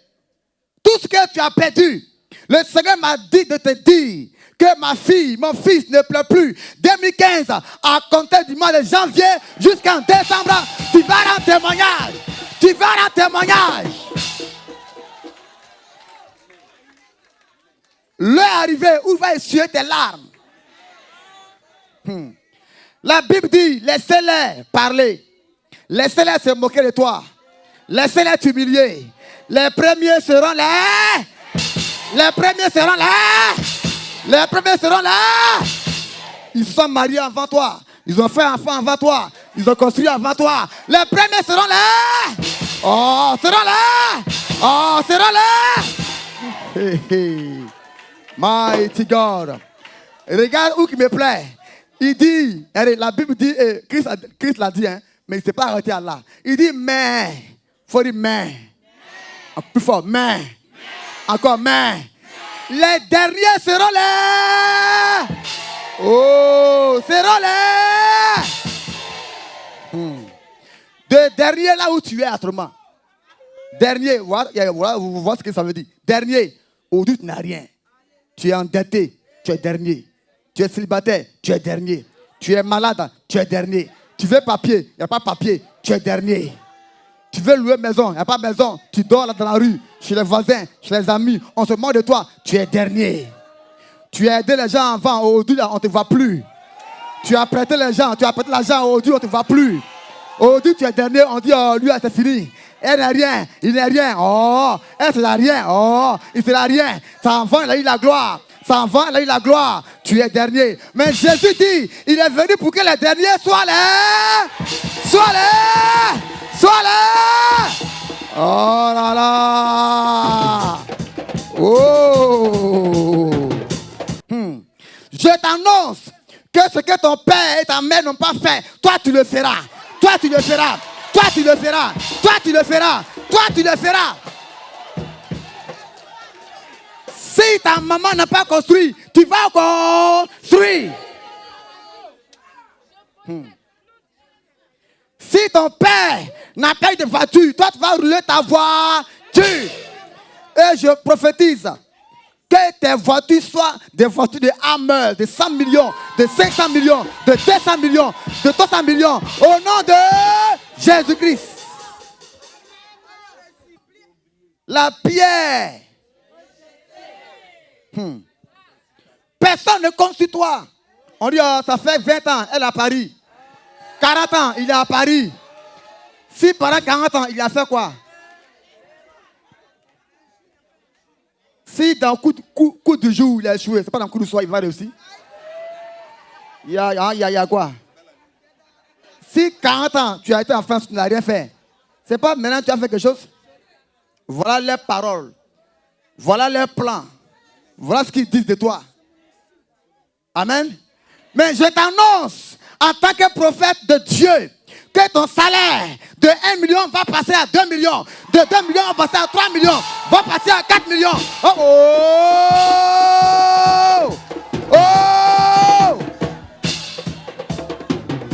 tout ce que tu as perdu, le Seigneur m'a dit de te dire que ma fille, mon fils ne pleure plus. 2015, à compter du mois de janvier jusqu'en décembre, tu vas rendre témoignage. Tu vas rendre témoignage. L'heure est arrivée où il va essuyer tes larmes. La Bible dit, laissez-les parler. Laissez-les se moquer de toi. Laissez-les t'humilier. Les premiers seront là. Les premiers seront là. Les premiers seront là. Ils se sont mariés avant toi. Ils ont fait un enfant avant toi. Ils ont construit avant toi. Les premiers seront là. Oh, seront là. Oh, seront là. Hey, hey. Mighty God. Regarde où il me plaît. Il dit, la Bible dit, Christ l'a dit, hein, mais il ne s'est pas arrêté à là. Il dit, mais. Il faut dire, mais. Plus fort, mais. Encore, mais. Les derniers seront là. Oh, seront là. De dernier là où tu es autrement. Dernier, voilà, vous voyez ce que ça veut dire. Dernier, aujourd'hui tu n'as rien. Tu es endetté, tu es dernier. Tu es célibataire, tu es dernier. Tu es malade, tu es dernier. Tu veux papier, il n'y a pas papier, tu es dernier. Tu veux louer maison, il n'y a pas maison. Tu dors là dans la rue, chez les voisins, chez les amis. On se moque de toi, tu es dernier. Tu as aidé les gens avant, aujourd'hui on ne te voit plus. Tu as prêté les gens, tu as prêté l'argent, aujourd'hui on ne te voit plus. Aujourd'hui tu es dernier, on dit oh, lui c'est fini. Elle n'est rien, il n'est rien. Oh, elle c'est rien. Oh, il c'est rien. Ça avant il a eu la gloire. Ça avant il a eu la gloire. Tu es dernier. Mais Jésus dit, il est venu pour que les derniers soient là. Soient là. Sois là! Oh là là! Oh! Je t'annonce que ce que ton père et ta mère n'ont pas fait, toi tu le feras. Toi tu le feras. Toi tu le feras. Toi tu le feras. Toi tu le feras. Si ta maman n'a pas construit, tu vas construire. Si ton père n'a pas eu de voiture, toi tu vas rouler ta voiture. Et je prophétise que tes voitures soient des voitures de Hammer, de 100 millions, de 500 millions, de 200 millions, de 300 millions. Au nom de Jésus-Christ. La pierre. Personne ne compte sur toi. On dit, oh, ça fait 20 ans, elle est à Paris. 40 ans, il est à Paris. Si pendant 40 ans, il a fait quoi? Si dans le coup du jour, il a échoué, c'est pas dans le coup du soir, il va réussir. Il y a quoi? Si 40 ans, tu as été en France, tu n'as rien fait. C'est pas maintenant que tu as fait quelque chose? Voilà leurs paroles. Voilà leurs plans. Voilà ce qu'ils disent de toi. Amen. Mais je t'annonce, en tant que prophète de Dieu, que ton salaire de 1 million va passer à 2 millions. De 2 millions va passer à 3 millions. Va passer à 4 millions. Oh! Oh! Oh!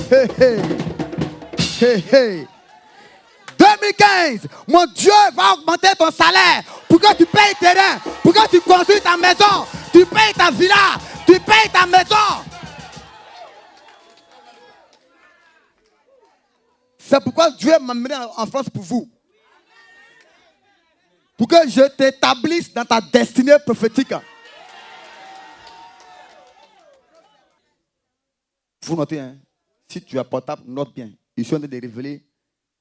Hey, hey. Hey, hey. 2015, mon Dieu va augmenter ton salaire pour que tu payes terrain, pour que tu construis ta maison, tu payes ta villa, tu payes ta maison. C'est pourquoi Dieu m'a amené en France pour vous. Pour que je t'établisse dans ta destinée prophétique. Vous notez, hein? Si tu es portable, note bien. Je suis en train de révéler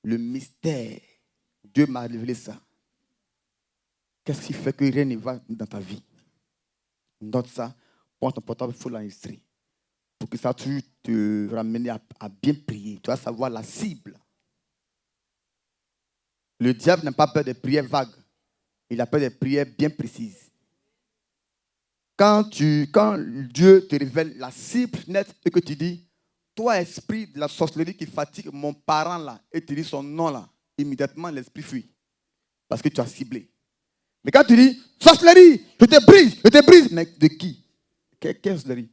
le mystère Dieu m'a révélé ça. Qu'est-ce qui fait que rien ne va dans ta vie? Note ça, prends ton portable, il faut l'enregistrer. Pour que ça te ramène à bien prier. Tu vas savoir la cible. Le diable n'a pas peur des prières vagues. Il a peur des prières bien précises. Quand Dieu te révèle la cible nette et que tu dis, toi, esprit de la sorcellerie qui fatigue mon parent là, et tu dis son nom là, immédiatement l'esprit fuit. Parce que tu as ciblé. Mais quand tu dis, sorcellerie, je te brise. Mais de qui? Quelle sorcellerie?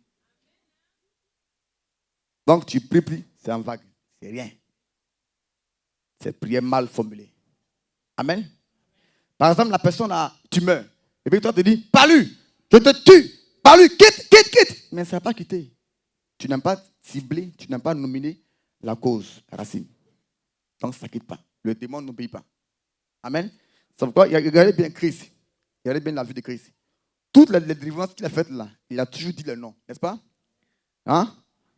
Donc tu pries, c'est en vague. C'est rien. C'est prière mal formulée. Amen. Par exemple, la personne a, tu meurs. Et puis toi tu dis, pas lui, je te tue. Pas lui, quitte. Mais ça n'a pas quitté. Tu n'as pas ciblé, tu n'as pas nominé la cause, la racine. Donc ça ne quitte pas. Le démon n'obéit pas. Amen. C'est pourquoi, regardez bien Christ. Regardez bien la vie de Christ. Toutes les délivrances qu'il a faites là, il a toujours dit le nom, n'est-ce pas? Hein?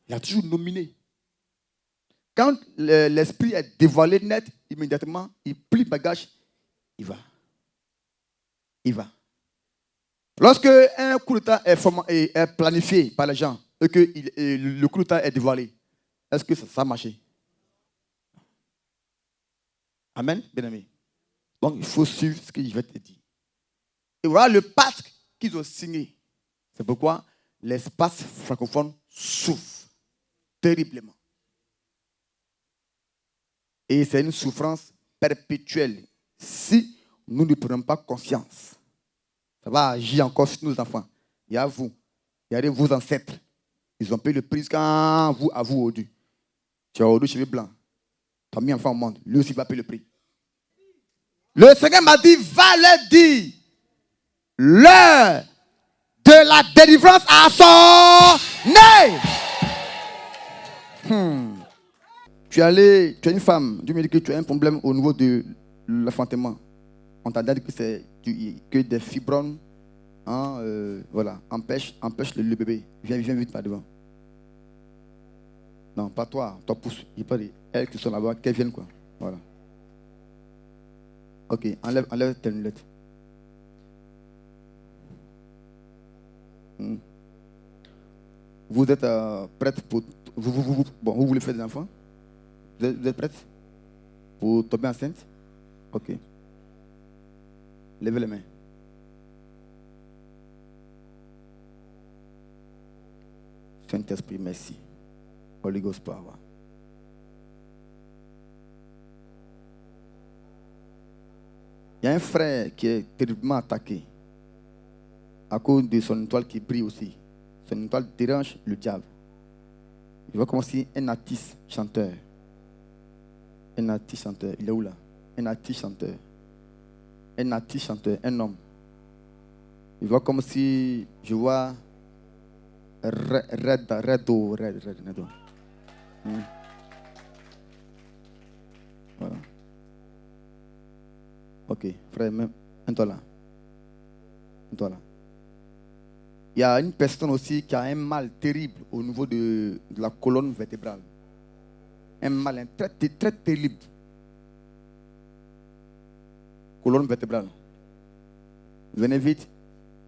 Il a toujours nominé. Quand l'esprit est dévoilé net, immédiatement, il plie le bagage, il va. Il va. Lorsque un coup d'état est planifié par les gens et que le coup d'état est dévoilé, est-ce que ça a marché? Amen, bien-aimé. Donc, il faut suivre ce que je vais te dire. Et voilà le pacte qu'ils ont signé. C'est pourquoi l'espace francophone souffre terriblement. Et c'est une souffrance perpétuelle. Si nous ne prenons pas conscience, ça va agir encore sur nos enfants. Il y a vous, il y a vos ancêtres. Ils ont payé le prix quand vous, à vous, aujourd'hui. Tu as aujourd'hui cheveux blancs. Tu as mis enfant au monde. Lui aussi va payer le prix. Le Seigneur m'a dit, va leur dire, l'heure de la délivrance à sonner. Tu as une femme, Dieu me dit que tu as un problème au niveau de l'enfantement. On t'a dit que c'est que des fibromes, voilà, empêche le bébé. Viens vite par devant. Non, pas toi, toi pousse. Il pas dit, elles qui sont là-bas, qu'elles viennent quoi. Voilà. Ok, enlève tes lunettes. Vous êtes prête pour... Vous voulez faire des enfants? Vous êtes prête pour tomber enceinte? Ok. Levez les mains. Saint-Esprit, merci. Holy Ghost power. Il y a un frère qui est terriblement attaqué à cause de son étoile qui brille aussi. Son étoile dérange le diable. Il va commencer un artiste chanteur. Un artiste chanteur. Il est où là? Un artiste chanteur. Un artiste chanteur. Un homme. Il voit comme si je vois Redo. Voilà. Ok, frère, même. Un-toi là. Un-toi là. Il y a une personne aussi qui a un mal terrible au niveau de la colonne vertébrale. Un mal très, très terrible. Colonne vertébrale. Venez vite.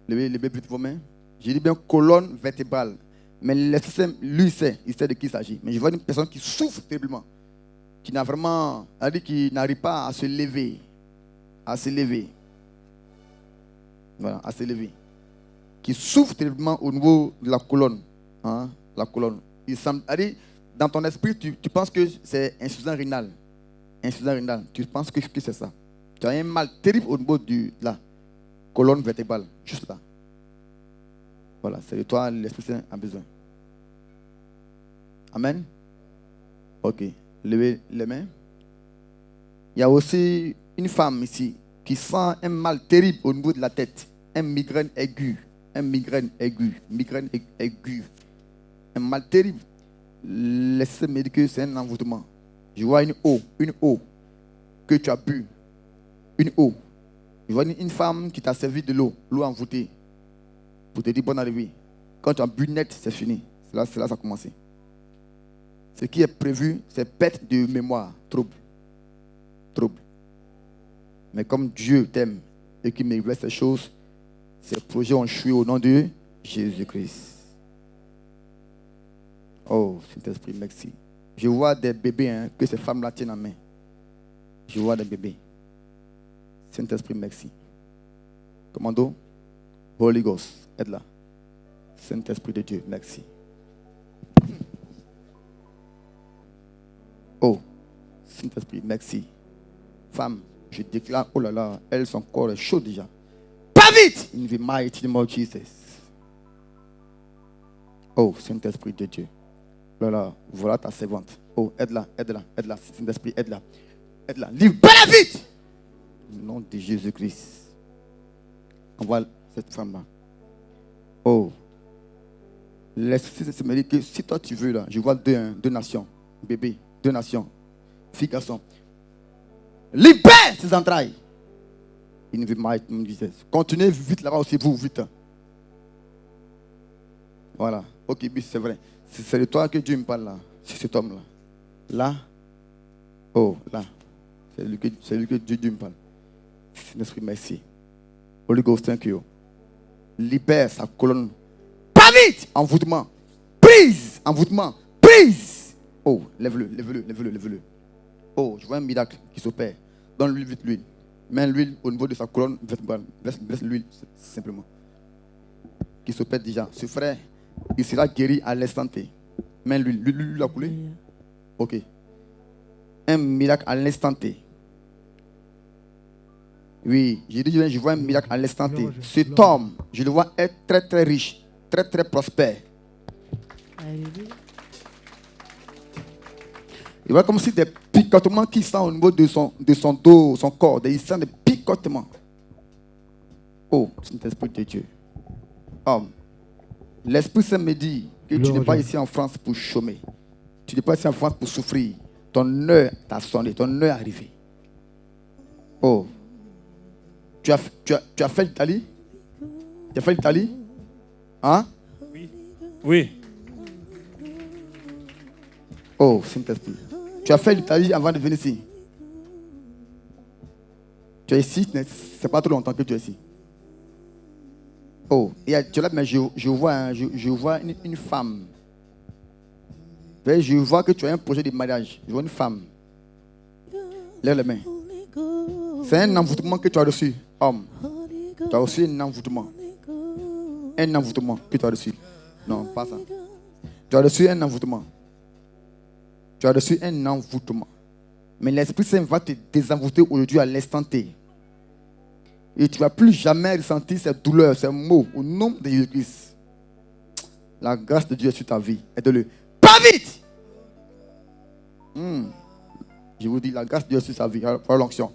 Levez vite vos mains. Je dis bien colonne vertébrale. Mais l'esprit, lui, il sait de qui il s'agit. Mais je vois une personne qui souffre terriblement. Qui n'a vraiment, qui n'arrive pas à se lever. À se lever. Voilà, à se lever. Qui souffre terriblement au niveau de la colonne. Hein, la colonne. Il semble, dans ton esprit, tu penses que c'est insuffisance rénale. Insuffisance rénale. Tu penses que c'est ça. Tu as un mal terrible au niveau de la colonne vertébrale. Juste là. Voilà, c'est de toi l'Esprit Saint a besoin. Amen. Ok. Levez les mains. Il y a aussi une femme ici qui sent un mal terrible au niveau de la tête. Un migraine aigu. Un migraine aigu. Migraine aigu. Un mal terrible. Laissez me dire que c'est un envoûtement. Je vois une eau que tu as bu. Une eau. Je vois une femme qui t'a servi de l'eau envoûtée. Pour te dire bonne arrivée. Quand tu as bu net, c'est fini. C'est là ça a commencé. Ce qui est prévu, c'est perte de mémoire. Trouble. Mais comme Dieu t'aime et qu'il me révèle ces choses, ces projets ont échoué au nom de Jésus-Christ. Oh, Saint-Esprit, merci. Je vois des bébés que ces femmes-là tiennent en main. Je vois des bébés. Saint-Esprit, merci. Commando, Holy Ghost, aide-la. Saint-Esprit de Dieu, merci. Oh, Saint-Esprit, merci. Femme, je déclare, oh là là, elle, son corps est chaud déjà. Pas vite! In the mighty name of Jesus. Oh, Saint-Esprit de Dieu. Oh là là, voilà ta servante. Oh, aide-la, aide-la, aide-la. Saint-Esprit, aide-la. Aide-la. Libère-la vite! Au nom de Jésus-Christ. Envoie cette femme-là. Oh. L'Esprit me dit que si toi tu veux là, je vois deux nations. Bébé, deux nations. Fille, garçon. Libère ses entrailles. Il ne veut continuez vite là-bas aussi, vous, vite. Voilà. Ok, c'est vrai. C'est de toi que Dieu me parle là. C'est cet homme-là. Là. Oh, là. C'est lui que Dieu me parle. Saint-Esprit, merci. Holy Ghost, thank you. Libère sa colonne. Pas vite! Envoûtement. Prise! Envoûtement. Prise! Oh, lève-le. Oh, je vois un miracle qui s'opère. Donne-lui vite l'huile. Mets l'huile au niveau de sa colonne vertébrale. Laisse l'huile simplement. Qui s'opère déjà. Ce frère, il sera guéri à l'instant T. Mets l'huile. L'huile a coulé? Ok. Un miracle à l'instant T. Oui, j'ai dit, je vois un miracle à l'instant T. Cet homme, je le vois être très très riche, très très prospère. Il voit comme si des picotements qui sont au niveau de son dos, son corps. Il sent des picotements. Oh, c'est l'Esprit de Dieu. Homme, l'Esprit Saint me dit que tu n'es pas ici en France pour chômer. Tu n'es pas ici en France pour souffrir. Ton heure t'a sonné, ton heure est arrivée. Oh. Tu as fait l'Italie? Tu as fait l'Italie? Hein? Oui. Oh, Saint-Esprit. Tu as fait l'Italie avant de venir ici? Tu es ici, c'est pas trop longtemps que tu es ici. Oh, tu es là, mais je vois une femme. Je vois que tu as un projet de mariage. Je vois une femme. Lève les mains. C'est un envoûtement que tu as reçu, homme. Tu as reçu un envoûtement. Un envoûtement que tu as reçu. Non, pas ça. Tu as reçu un envoûtement. Tu as reçu un envoûtement. Mais l'Esprit Saint va te désenvoûter aujourd'hui à l'instant T. Et tu ne vas plus jamais ressentir ces douleurs, ces maux au nom de Jésus-Christ. La grâce de Dieu est sur ta vie. Aide-le. Pas vite! Je vous dis, la grâce de Dieu est sur sa vie. Par l'onction.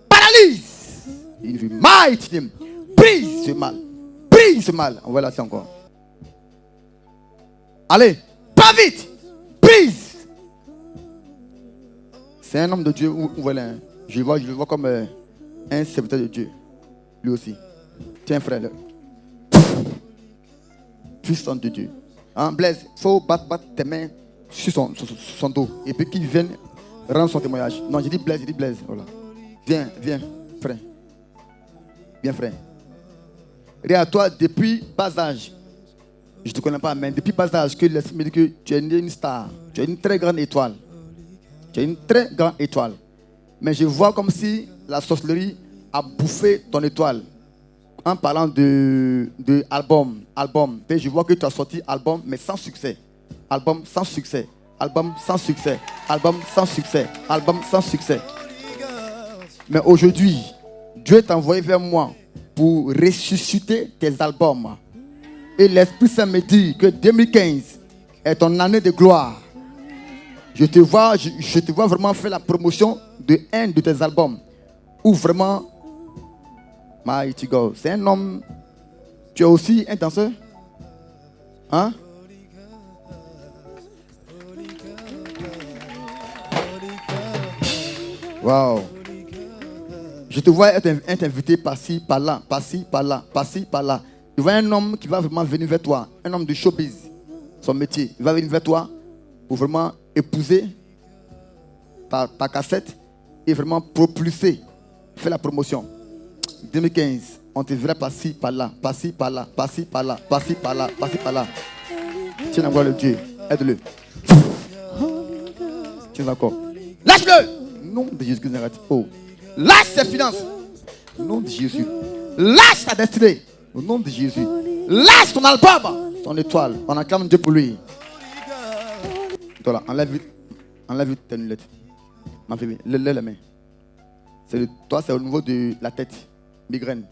Paralyse! Il veut mighty name. Brise ce mal. Brise ce mal. On va là encore. Allez, pas vite! Brise! C'est un homme de Dieu. Voilà. Je le vois comme un serviteur de Dieu. Lui aussi. Tiens, frère. Puissant de Dieu. Hein, Blaise, il faut battre tes mains sur son dos. Et puis qu'il vienne rendre son témoignage. Non, j'ai dit Blaise. Voilà. Viens, frère. Viens, frère. Regarde, toi, depuis bas âge, je ne te connais pas, mais depuis bas âge, que l'Esprit me dit que tu es une star. Tu es une très grande étoile. Tu es une très grande étoile. Mais je vois comme si la sorcellerie a bouffé ton étoile. En parlant de album. Et je vois que tu as sorti album, mais sans succès. Album sans succès. Mais aujourd'hui, Dieu t'a envoyé vers moi pour ressusciter tes albums. Et l'Esprit Saint me dit que 2015 est ton année de gloire. Je te vois vraiment faire la promotion de un de tes albums. Où vraiment, Mighty God, c'est un homme. Tu es aussi un danseur? Hein? Wow. Je te vois être invité par-ci, par-là. Tu vois un homme qui va vraiment venir vers toi. Un homme de showbiz. Son métier. Il va venir vers toi pour vraiment épouser ta cassette et vraiment propulser Fais la promotion. 2015, on te verra passer par là, passer par là, passer par là, passer par là, passer par là. Tiens encore le Dieu. Aide-le. Tiens encore. Lâche-le. Nom de Jésus Christ. Oh. Lâche ses finances. Au nom de Jésus. Lâche ta destinée. Au nom de Jésus. Lâche ton album. Ton étoile. On acclame Dieu pour lui. Voilà, enlève vite tes lunettes. Ma fille, lève les mains. Toi, c'est au niveau de la tête. Migraine.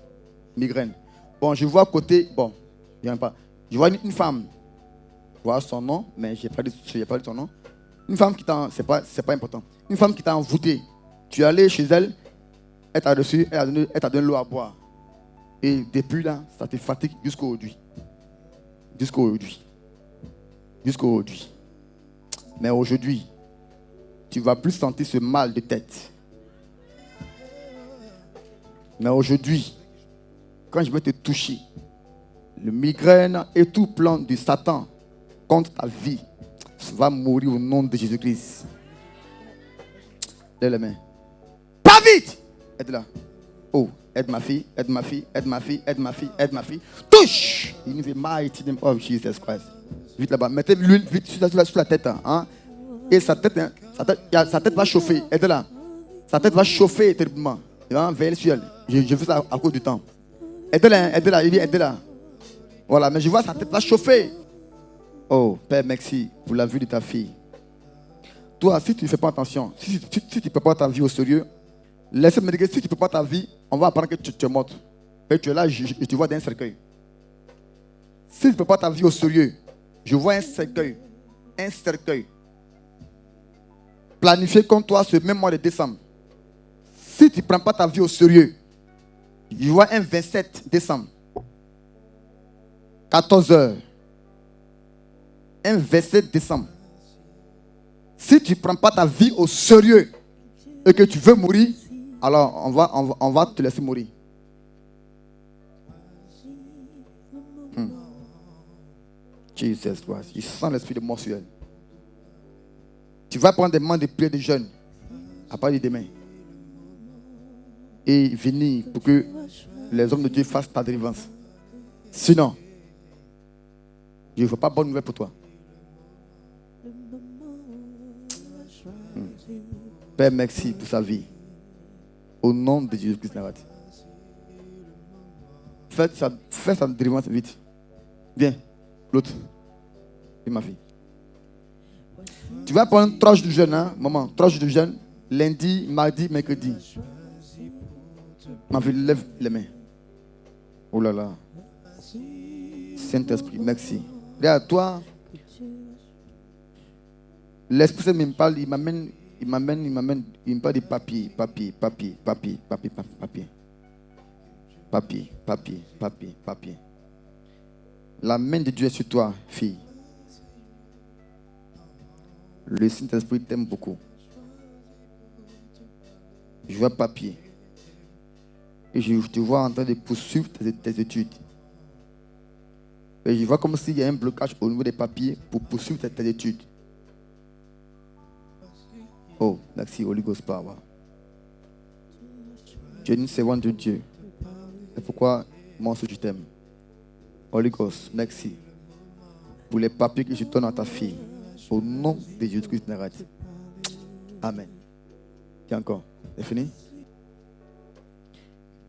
Bon, je vois à côté. Bon, il n'y en a pas. Je vois une femme. Je vois son nom, mais je n'ai pas dit son nom. Une femme qui t'a. C'est pas important. Une femme qui t'a envoûté. Tu es allé chez elle. Elle t'a reçu. Elle t'a donné l'eau à boire. Et depuis là, ça te fatigue jusqu'au aujourd'hui. Mais aujourd'hui, tu ne vas plus sentir ce mal de tête. Mais aujourd'hui, quand je vais te toucher, le migraine et tout plan de Satan contre ta vie va mourir au nom de Jésus-Christ. Lève les mains. Pas vite! Aide-la. Oh, aide ma fille. Touche! In the mighty name of Jesus Christ. Vite là-bas. Mettez l'huile vite sur la tête. Hein? Et sa tête va chauffer. Aide-la. Sa tête va chauffer terriblement. Il va veiller sur elle. Je fais ça à cause du temps. Aide-la. Il dit aide-la. Voilà, mais je vois sa tête va chauffer. Oh, Père, merci pour la vie de ta fille. Toi, si tu ne fais pas attention, si tu ne peux pas ta vie au sérieux, laisse-moi dire que si tu ne peux pas ta vie, on va apprendre que tu es morte. Et tu es là, je te vois dans un cercueil. Si tu ne peux pas ta vie au sérieux, je vois un cercueil. Planifié comme toi ce même mois de décembre. Si tu ne prends pas ta vie au sérieux, je vois un 27 décembre. 14h. Un 27 décembre. Si tu ne prends pas ta vie au sérieux et que tu veux mourir, alors on va te laisser mourir. Jesus Christ. Je sens l'esprit de mort sur elle. Tu vas prendre des mains de prière de jeunes à partir de demain et venir pour que les hommes de Dieu fassent ta délivrance. Sinon, je ne veux pas bonne nouvelle pour toi. Père, merci pour sa vie. Au nom de Jésus-Christ Nazareth. Fais sa délivrance vite. Viens, l'autre. Et ma fille. Tu vas prendre 3 jours de jeûne, hein, maman. 3 jours de jeûne. Lundi, mardi, mercredi. Ma fille, lève les mains. Oh là là. Saint-Esprit, merci. Regarde, toi, l'Esprit Saint me parle, il me parle de papier. La main de Dieu est sur toi, fille. Le Saint-Esprit t'aime beaucoup. Je vois papier. Et je te vois en train de poursuivre tes études. Et je vois comme s'il y a un blocage au niveau des papiers pour poursuivre tes études. Oh, merci, Holy Ghost Power. Tu es une servante de Dieu. C'est pourquoi, moi aussi, je t'aime. Holy Ghost, merci pour les papiers que je donne à ta fille. Au nom de Jésus-Christ Nazareth. Amen. Tiens encore. C'est fini?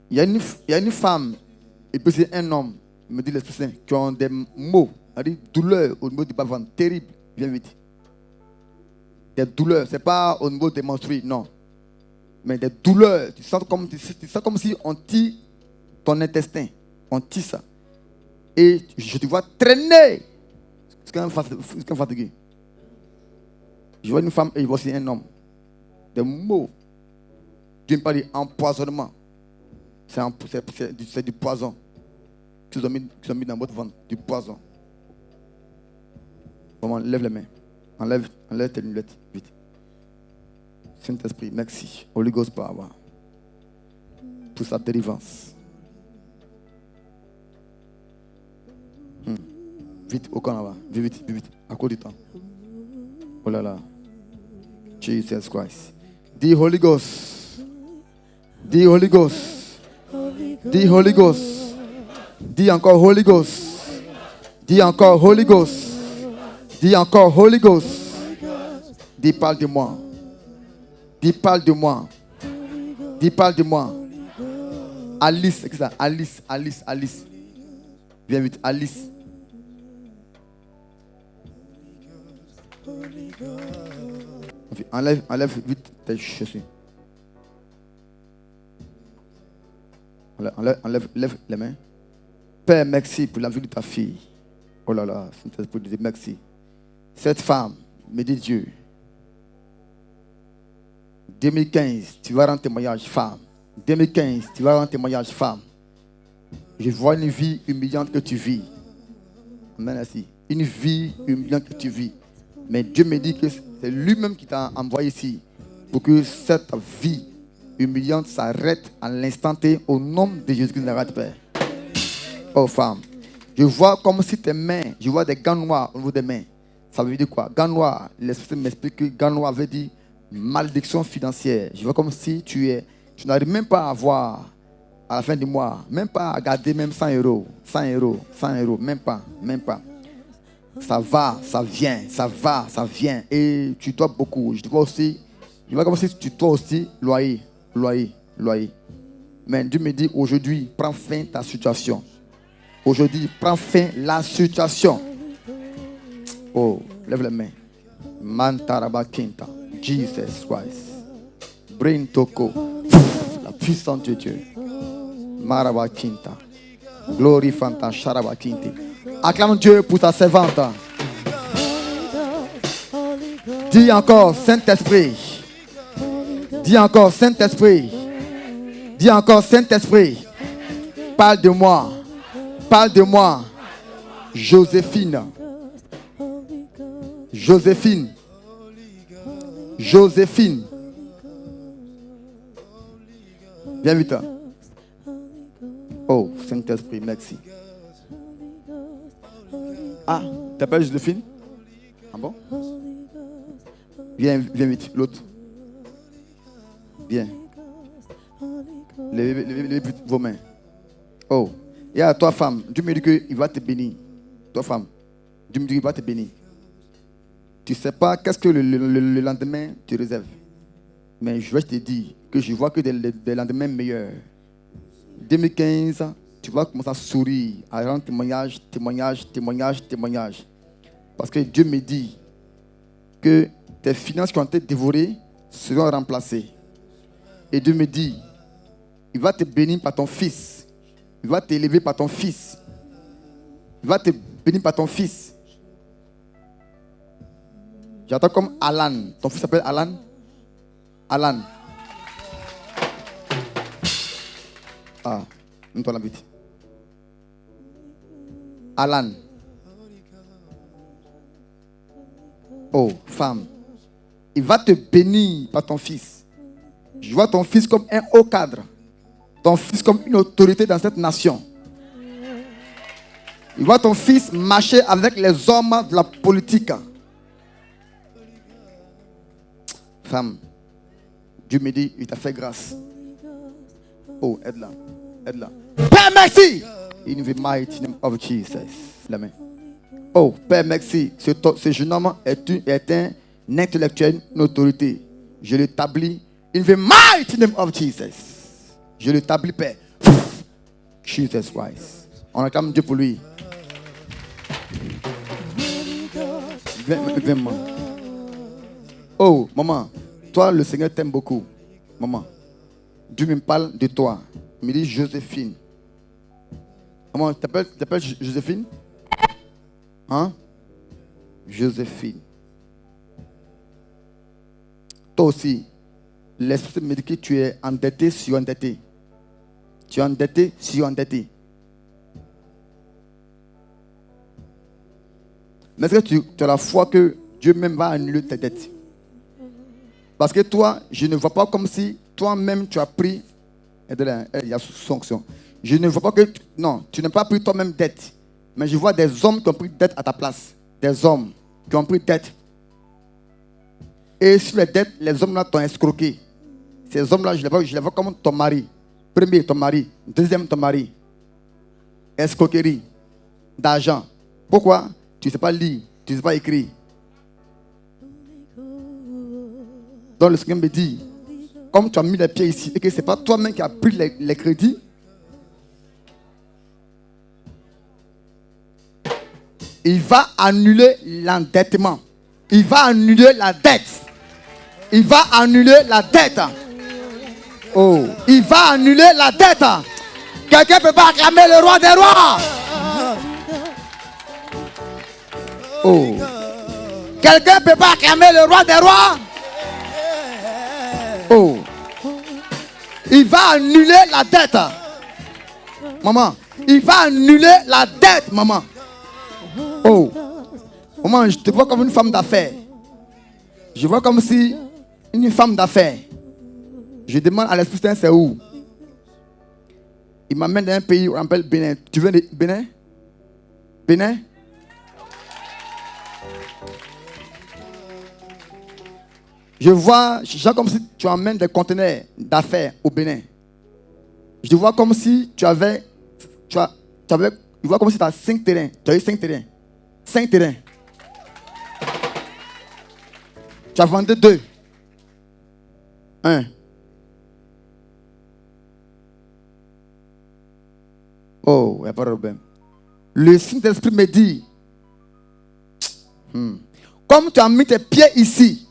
Il y a une femme, et puis c'est un homme, me dit l'Esprit Saint, qui ont des maux, des douleurs au niveau du bas-ventre, terribles. Viens vite. Des douleurs, ce n'est pas au niveau des menstrues, non. Mais des douleurs, tu sens comme si on tire ton intestin. On tire ça. Et je te vois traîner. C'est quand même fatigué. Je vois une femme et je vois aussi un homme. Des mots. Dieu me parle d'empoisonnement. C'est du poison. Qu'ils ont mis dans votre ventre. Du poison. Vraiment, lève les mains. Enlève tes lunettes. Vite. Saint-Esprit, merci. Holy Ghost Power. Pour sa délivrance. Vite, au camp là-bas. Vite. À cause du temps. Oh là là. Jesus Christ. Dis Holy Ghost. Dis Holy Ghost. Dis Holy Ghost. Dis encore Holy Ghost. Dis encore Holy Ghost. Dis encore Holy Ghost. Dis parle de moi. Dis parle de moi. Dis parle de moi. Alice, c'est ça? Alice, Alice, Alice. Viens vite, Alice. Enlève vite tes chaussures. Lève les mains. Père, merci pour la vie de ta fille. Oh là là, Saint-Esprit, merci. Cette femme, me dit Dieu, 2015, tu vas rendre témoignage, femme. 2015, tu vas rendre témoignage, femme. Je vois une vie humiliante que tu vis. Amen, merci. Une vie humiliante que tu vis. Mais Dieu me dit que c'est lui-même qui t'a envoyé ici pour que cette vie humiliante s'arrête à l'instant T au nom de Jésus-Christ de Nazareth, Père. Oh femme, je vois comme si tes mains, je vois des gants noirs au niveau des mains. Ça veut dire quoi? Gants noirs, l'esprit m'explique que gants noirs veut dire malédiction financière. Je vois comme si tu n'arrives même pas à avoir à la fin du mois, même pas à garder même 100 euros, 100 euros, 100 euros, même pas. Ça va, ça vient, ça va, ça vient. Et tu dois beaucoup. Je vois comme si tu dois aussi loyer. Mais Dieu me dit aujourd'hui, prends fin ta situation. Aujourd'hui, prends fin la situation. Oh, lève les mains. Mantaraba Kinta. Jesus Christ. Bring Toko. La puissance de Dieu. Maraba Kinta. Glory Fanta Sharaba Kinti. Acclame Dieu pour sa servante. Dis encore, Saint-Esprit. Dis encore, Saint-Esprit. Dis encore, Saint-Esprit. Parle de moi. Parle de moi. Joséphine. Joséphine. Joséphine. Viens vite. Oh, Saint-Esprit, merci. Ah, t'appelles Joséphine? Ah bon? Viens vite, l'autre. Viens. Levez vos mains. Oh, et à toi femme, Dieu me dit qu'il va te bénir. Toi femme, Dieu me dit qu'il va te bénir. Tu ne sais pas qu'est-ce que le lendemain te réserve. Mais je vais te dire que je vois que des lendemains meilleurs. 2015, tu vas commencer à sourire, à rendre témoignage. Parce que Dieu me dit que tes finances qui ont été dévorées seront remplacées. Et Dieu me dit, il va te bénir par ton fils. Il va t'élever par ton fils. Il va te bénir par ton fils. J'attends comme Alan. Ton fils s'appelle Alan? Alan. Ah, donne-toi la vite. Alan. Oh, femme. Il va te bénir par ton fils. Je vois ton fils comme un haut cadre. Ton fils comme une autorité dans cette nation. Il voit ton fils marcher avec les hommes de la politique. Femme, Dieu me dit, il t'a fait grâce. Oh, aide-la. Père, merci. In the mighty name of Jesus. La main. Oh, Père, merci. Ce jeune homme est un intellectuel, une autorité. Je l'établis. In the mighty name of Jesus. Je l'établis, Père. Jesus Christ. On acclame Dieu pour lui. Viens, maman. Oh, maman. Toi, le Seigneur t'aime beaucoup. Maman. Dieu me parle de toi. Il me dit Joséphine. Maman, t'appelles Joséphine? Hein? Joséphine. Toi aussi, l'esprit me dit que tu es endetté sur endetté. Tu es endetté sur endetté. Mais est-ce que tu as la foi que Dieu même va annuler tes dettes? Parce que toi, je ne vois pas comme si toi-même tu as pris. Il y a sanction. Je ne vois pas que. Non, tu n'as pas pris toi-même dette. Mais je vois des hommes qui ont pris dette à ta place. Des hommes qui ont pris dette. Et sur les dettes, les hommes là t'ont escroqué. Ces hommes-là, je les vois comme ton mari. Premier, ton mari. Deuxième, ton mari. Escroquerie. D'argent. Pourquoi? Tu ne sais pas lire. Tu ne sais pas écrire. Donc le Seigneur me dit, comme tu as mis les pieds ici et que ce n'est pas toi-même qui as pris les crédits, il va annuler l'endettement. Il va annuler la dette. Il va annuler la dette. Oh, il va annuler la dette. Quelqu'un ne peut pas acclamer le roi des rois. Oh. Quelqu'un ne peut pas acclamer le roi des rois. Oh. Il va annuler la dette. Maman, il va annuler la dette, maman. Oh. Maman, je te vois comme une femme d'affaires. Je vois comme si une femme d'affaires. Je demande à l'Esprit Saint, c'est où? Il m'amène dans un pays où on appelle Bénin. Tu veux de Bénin? Bénin? Je vois comme si tu emmènes des conteneurs d'affaires au Bénin. Je vois comme si je vois comme si tu as 5 terrains. Tu as eu 5 terrains. 5 terrains. Tu as vendu 2. 1. Oh, il n'y a pas de problème. Le Saint-Esprit me dit, comme tu as mis tes pieds ici,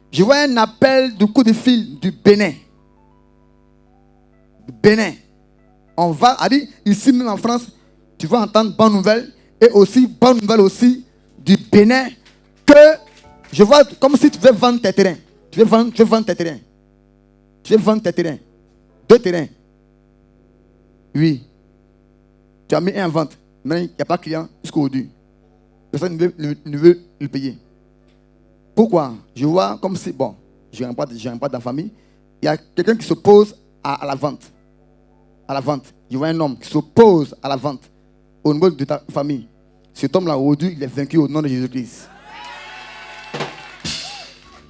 je vois un appel de coup de fil du Bénin. Du Bénin. On va, ici même en France, tu vas entendre bonne nouvelle et aussi bonne nouvelle aussi du Bénin que je vois comme si tu veux vendre tes terrains. Tu veux vendre tes terrains. Tu veux vendre tes terrains. 2 terrains. Oui. Tu as mis un en vente. Maintenant, il n'y a pas de client jusqu'aujourd'hui. Personne ne veut le payer. Pourquoi? Je vois comme si, bon, je n'ai pas dans la famille. Il y a quelqu'un qui s'oppose à la vente. À la vente. Je vois un homme qui s'oppose à la vente au niveau de ta famille. Cet homme-là, aujourd'hui, il est vaincu au nom de Jésus-Christ.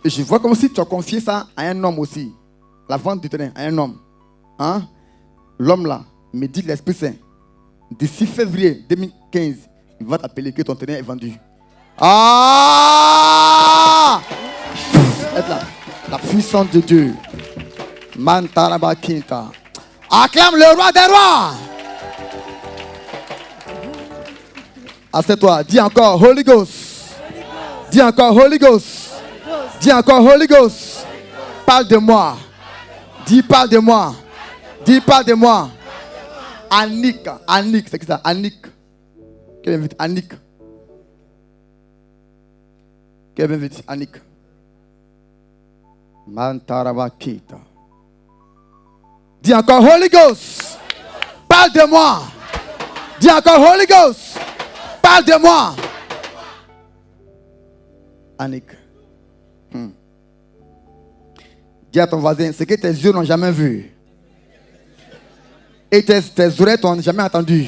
Et je vois comme si tu as confié ça à un homme aussi. La vente du terrain à un homme. Hein? L'homme-là me dit l'Esprit Saint. D'ici février 2015, il va t'appeler que ton terrain est vendu. Ah! Être là. La puissance de Dieu. Mantarabakinta. Acclame le roi des rois. Assieds-toi. Dis encore Holy Ghost. Dis encore Holy Ghost. Dis encore Holy Ghost. Parle de moi. Dis parle de moi. Dis parle de moi. Annick, c'est qui ça? Annick. Quelle invite? Annick. Quelle invite? Annick. Mantarabakita. Dis encore Holy Ghost. Parle de moi. Dis encore Holy Ghost. Parle de moi. Annick. Dis à ton voisin, ce que tes yeux n'ont jamais vu. Et tes oreilles n'ont jamais entendu.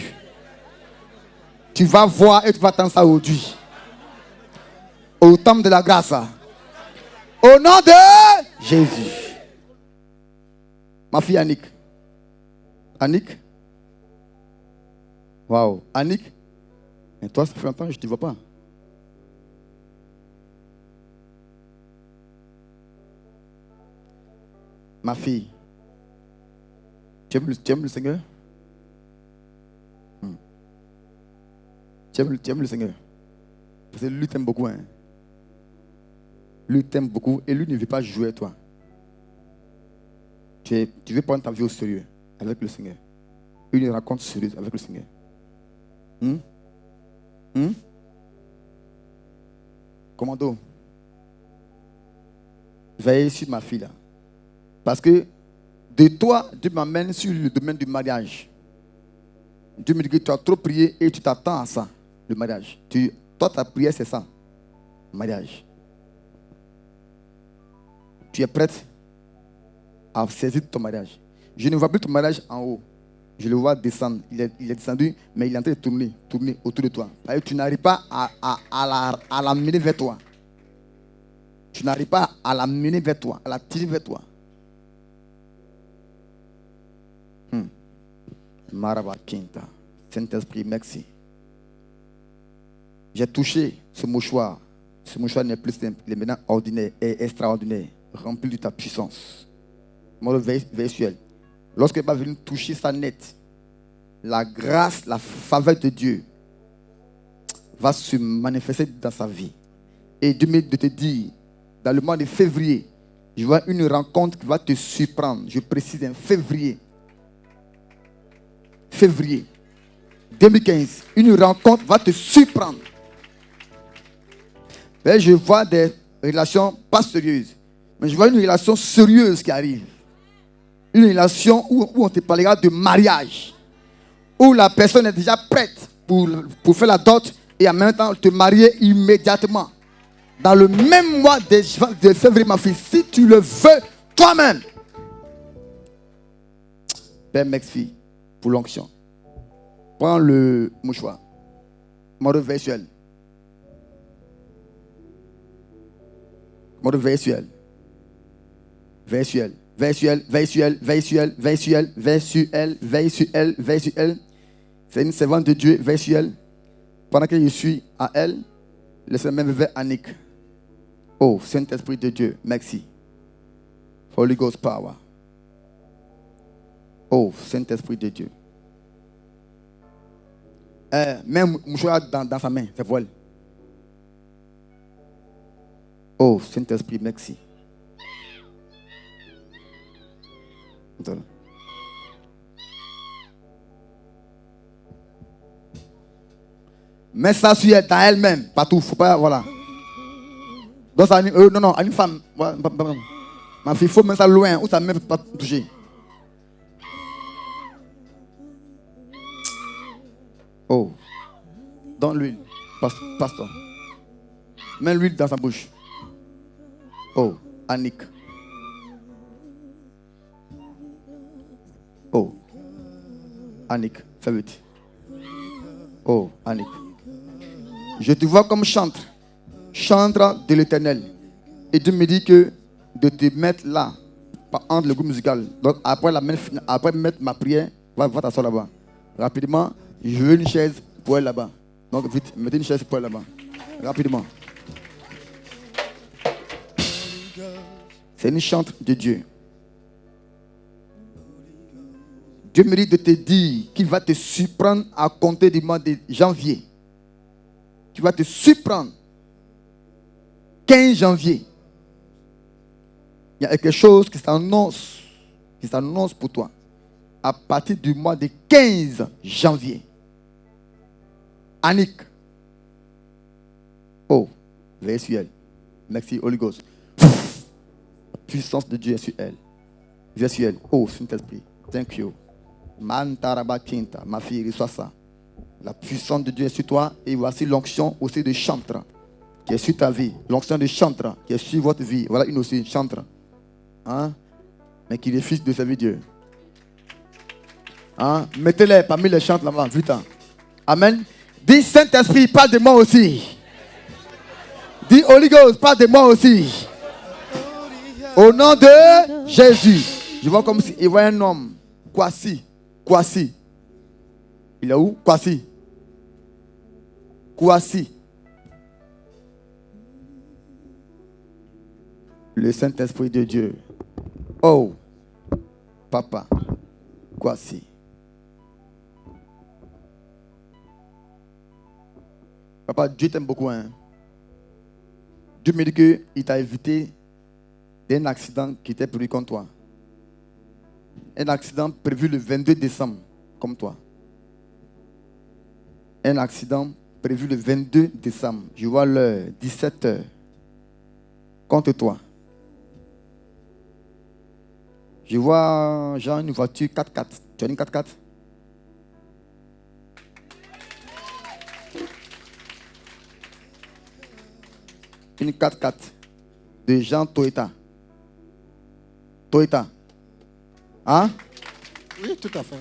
Tu vas voir et tu vas entendre ça aujourd'hui. Au temps de la grâce. Au nom de Jésus. Ma fille Annick. Annick. Waouh. Annick. Et toi, ça fait longtemps que je ne te vois pas. Ma fille. Tu aimes le Seigneur? Tu aimes le Seigneur? Parce que lui t'aime beaucoup. Hein? Lui t'aime beaucoup et lui ne veut pas jouer avec toi. Tu veux prendre ta vie au sérieux avec le Seigneur. Une rencontre sérieuse avec le Seigneur. Commando. Veillez sur ma fille là. Parce que de toi, Dieu m'amène sur le domaine du mariage. Dieu me dit que tu as trop prié et tu t'attends à ça, le mariage. Toi, ta prière, c'est ça, le mariage. Tu es prête à saisir ton mariage. Je ne vois plus ton mariage en haut. Je le vois descendre. Il est descendu, mais il est en train de tourner autour de toi. Tu n'arrives pas à la mener vers toi. Tu n'arrives pas à la mener vers toi, à la tirer vers toi. Marabakinta. Saint-Esprit, merci. J'ai touché ce mouchoir. Ce mouchoir n'est plus simple, il est maintenant ordinaire et extraordinaire, rempli de ta puissance. Mode virtuel. Lorsque tu vas venir toucher sa net, la grâce, la faveur de Dieu va se manifester dans sa vie. Et Dieu me dit de te dire, dans le mois de février, je vois une rencontre qui va te surprendre. Je précise, en février. Février 2015, une rencontre va te surprendre. Mais je vois des relations pas sérieuses, mais je vois une relation sérieuse qui arrive. Une relation où on te parlera de mariage, où la personne est déjà prête pour faire la dot et en même temps te marier immédiatement. Dans le même mois de février, ma fille, si tu le veux toi-même. Père, merci pour l'onction. Prends le mouchoir. Mode virtuel. Mode virtuel. Virtuel. Virtuel, virtuel, virtuel, virtuel, virtuel, virtuel, virtuel. C'est une servante de Dieu virtuelle. Pendant que je suis à elle, laissez même vers Annick. Oh, Saint-Esprit de Dieu, merci. Holy Ghost power. Oh, Saint-Esprit de Dieu. Même mouchoir dans sa main, c'est pour elle. Oh, Saint-Esprit, merci. Mais ça sur elle, dans elle-même, partout, faut pas, voilà. Donc ça, non, une femme, ma fille, il faut mettre ça loin, où ça ne peut pas toucher. Oh, dans l'huile, pasteur. Mets l'huile dans sa bouche. Oh, Annick. Oh, Annick, fais vite. Oh, Annick. Je te vois comme chantre de l'Éternel. Et Dieu me dit que de te mettre là, entre le groupe musical. Donc après mettre ma prière, va t'asseoir là-bas. Rapidement, je veux une chaise pour elle là-bas. Donc vite, mettez une chaise pour elle là-bas. Rapidement. C'est une chante de Dieu. Dieu me dit de te dire qu'il va te surprendre à compter du mois de janvier. Tu vas te surprendre. 15 janvier. Il y a quelque chose qui s'annonce pour toi. À partir du mois de 15 janvier. Annick. Oh, veille sur elle. Merci, Holy Ghost. La puissance de Dieu est sur elle. Veille sur elle. Oh, Saint-Esprit. Thank you. Mantarabakinta. Ma fille, reçois ça. La puissance de Dieu est sur toi. Et voici l'onction aussi de chantre qui est sur ta vie. L'onction de chantre qui est sur votre vie. Voilà une aussi, chantre. Hein? Mais qui est fils de servir Dieu. Hein? Mettez-les parmi les chantres là-bas. Vite. Hein? Amen. Dis Saint-Esprit, parle de moi aussi. Dis Holy Ghost, parle de moi aussi. Au nom de Jésus. Je vois comme s'il voit un homme. Kwasi. Il est où? Kwasi. Le Saint-Esprit de Dieu. Oh, papa. Kwasi. Papa, Dieu t'aime beaucoup. Hein? Dieu me dit qu'il t'a évité d'un accident qui était prévu contre toi. Un accident prévu le 22 décembre, comme toi. Un accident prévu le 22 décembre. Je vois l'heure, 17h. Contre toi. Je vois genre une voiture 4x4. Tu as une 4x4? Une 4x4 de Jean Toyota. Hein? Oui, tout à fait.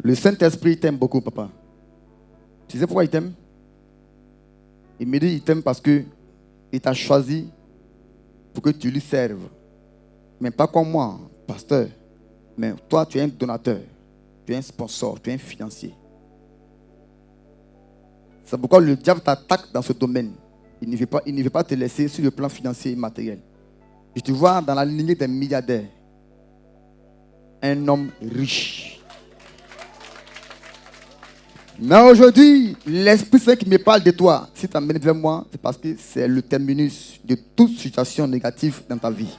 Le Saint-Esprit t'aime beaucoup, papa. Tu sais pourquoi il t'aime? Il me dit qu'il t'aime parce qu'il t'a choisi pour que tu lui serves. Mais pas comme moi, pasteur. Mais toi, tu es un donateur, tu es un sponsor, tu es un financier. C'est pourquoi le diable t'attaque dans ce domaine. Il ne veut pas te laisser sur le plan financier et matériel. Je te vois dans la lignée des milliardaires. Un homme riche. Mais aujourd'hui, l'Esprit Saint qui me parle de toi, si tu amènes vers moi, c'est parce que c'est le terminus de toute situation négative dans ta vie.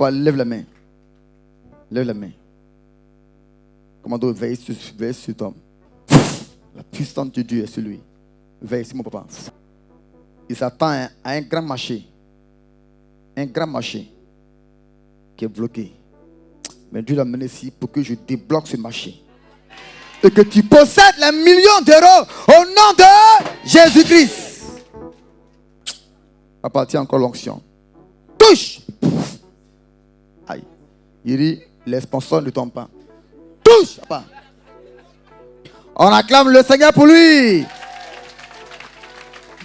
Lève la main. Lève la main. Commando, veille sur cet homme. La puissance de Dieu est sur lui. Veille sur mon papa. Il s'attend à un grand marché. Un grand marché qui est bloqué. Mais Dieu l'a mené ici pour que je débloque ce marché. Et que tu possèdes les millions d'euros au nom de Jésus-Christ. Appartient encore l'onction. Touche. Aïe. Il dit, les sponsors ne tombent pas. Touche. Papa. On acclame le Seigneur pour lui.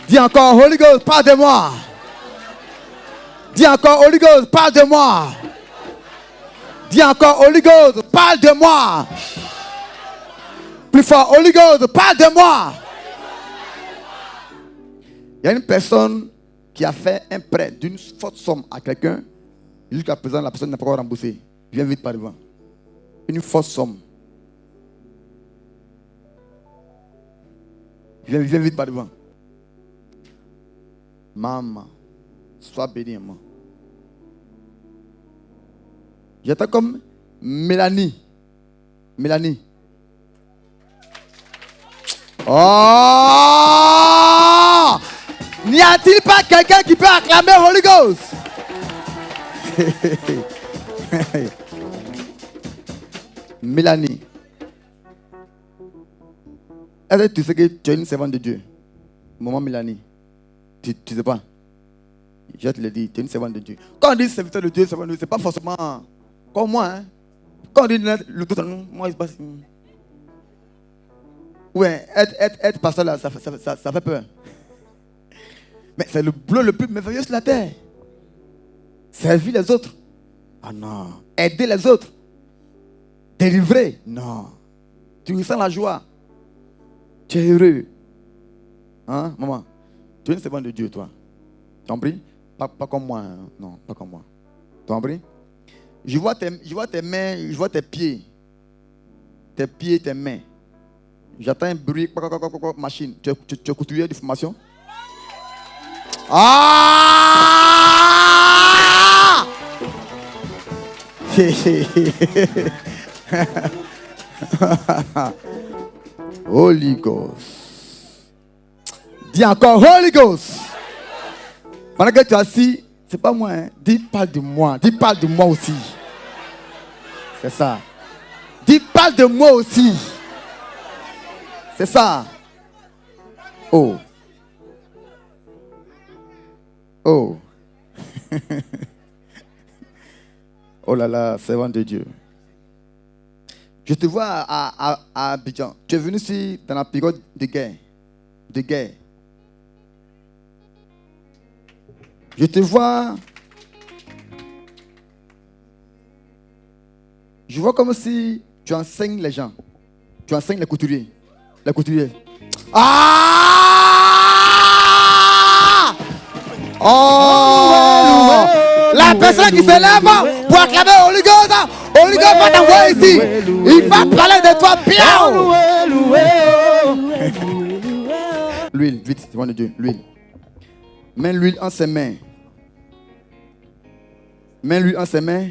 Dis encore, Holy Ghost, parle de moi. Dis encore, Holy Ghost, parle de moi. Dis encore, Holy Ghost, parle de moi. Plus fort, Holy Ghost, parle de moi. Il y a une personne qui a fait un prêt d'une forte somme à quelqu'un. Jusqu'à présent, la personne n'a pas encore remboursé. Viens vite par devant. Une forte somme. Viens vite par devant. Maman, sois bénie, maman. J'étais comme Mélanie. Mélanie. Oh! N'y a-t-il pas quelqu'un qui peut acclamer Holy Ghost? Mélanie. Est-ce que tu sais que tu es une servante de Dieu? Maman Mélanie. Tu ne sais pas? Je te le dis, tu es une servante de Dieu. Quand on dit serviteur de Dieu, ce n'est pas forcément comme moi. Hein? Quand on dit le tout, moi, il se passe. Ouais, être pasteur là, ça fait peur. Mais c'est le boulot le plus merveilleux sur la terre. Servir les autres. Ah non. Aider les autres. Délivrer. Non. Tu ressens la joie. Tu es heureux. Hein, maman? Tu es une servante de Dieu, toi. Tu en prie? Pas comme moi. Hein. Non, pas comme moi. Tu en prie? Je vois tes mains, je vois tes pieds. Tes pieds, tes mains. J'entends un bruit. Machine. Tu es couturier de formation? Ah! Holy Ghost. Dis encore Holy Ghost. Pendant que tu es assis, c'est pas moi. Hein. Dis parle de moi. Dis parle de moi aussi. C'est ça. Dis parle de moi aussi. C'est ça. Oh. Oh. Oh là là, servant de Dieu. Je te vois à Abidjan. Tu es venu ici dans la période de guerre. De guerre. Je te vois. Je vois comme si tu enseignes les gens. Tu enseignes les couturiers. Les couturiers. Ah! Oh! La personne qui se lève pour acclamer Holy Ghost va t'envoyer ici. Il va parler de toi bien. L'huile, vite, devant de Dieu, l'huile. Mets l'huile en ses mains. Mets l'huile en ses mains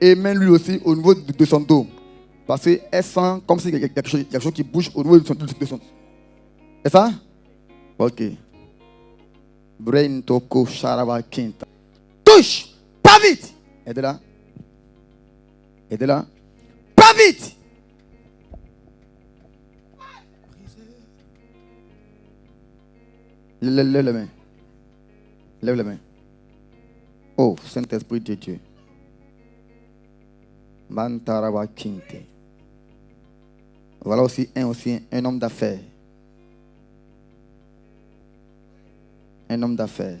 et mets l'huile aussi au niveau de son dos. Parce qu'elle sent comme si il y a quelque chose qui bouge au niveau de son. C'est ça? Ok. Brain toko sharaba quinta. Touche! Pas vite! Aide-la. Aide-la. Pas vite! Lève la main. Lève la main. Oh, Saint-Esprit de Dieu. Mantaraba quinte. Voilà aussi un homme d'affaires. Un homme d'affaires.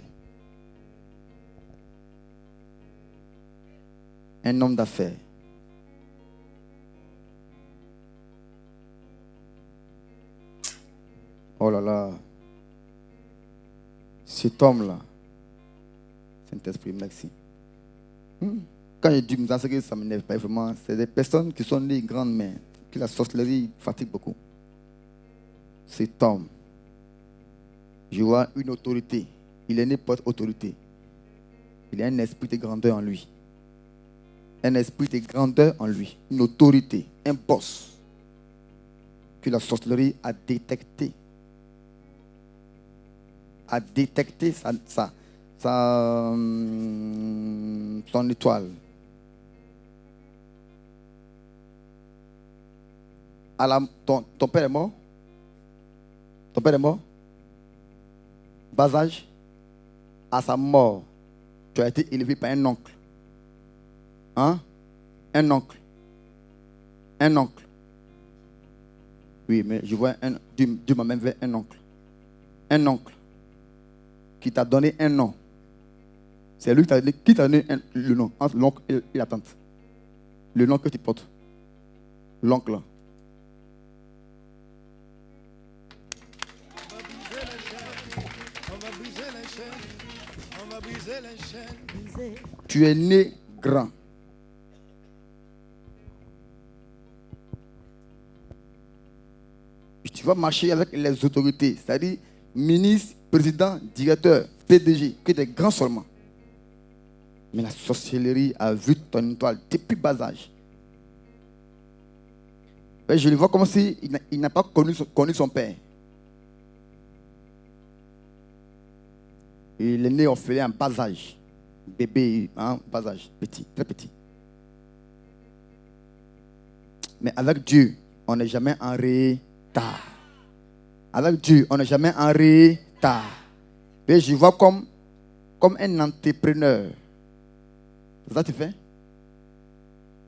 un homme d'affaires. Oh là là. Cet homme-là. Saint-Esprit, merci. Quand je dis dans ce que ça ne m'énerve pas vraiment, c'est des personnes qui sont nées grandes mains, que la sorcellerie fatigue beaucoup. Cet homme, je vois une autorité. Il est né pour être autorité. Il a un esprit de grandeur en lui. Un esprit de grandeur en lui. Une autorité, un boss que la sorcellerie a détecté. A détecté son étoile. Ton père est mort? Ton père est mort? Bas âge? À sa mort, tu as été élevé par un oncle. Hein? Un oncle. Un oncle. Oui, mais je vois Dieu m'a même fait un oncle. Un oncle qui t'a donné un nom. C'est lui qui t'a donné le nom entre l'oncle et la tante. Le nom que tu portes. L'oncle. Tu es né grand. Tu vas marcher avec les autorités, c'est-à-dire ministre, président, directeur, PDG, que des grands seulement. Mais la sorcellerie a vu ton étoile depuis bas âge. Je le vois comme si il n'a pas connu son père. Il est né orphelin en bas âge. Bébé, hein, bas âge, petit, très petit. Mais avec Dieu, on n'est jamais en retard. Avec Dieu, on n'est jamais en retard. Et je vois comme un entrepreneur. C'est ça que tu fais?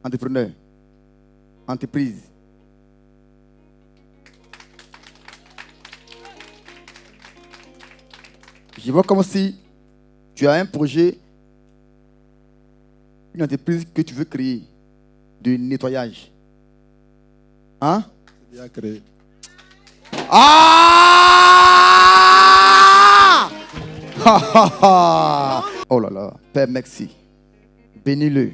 Entrepreneur. Entreprise. Je vois comme si tu as un projet, une entreprise que tu veux créer de nettoyage. Hein? C'est bien créé. Ah! Oh là là, Père, merci. Bénis-le,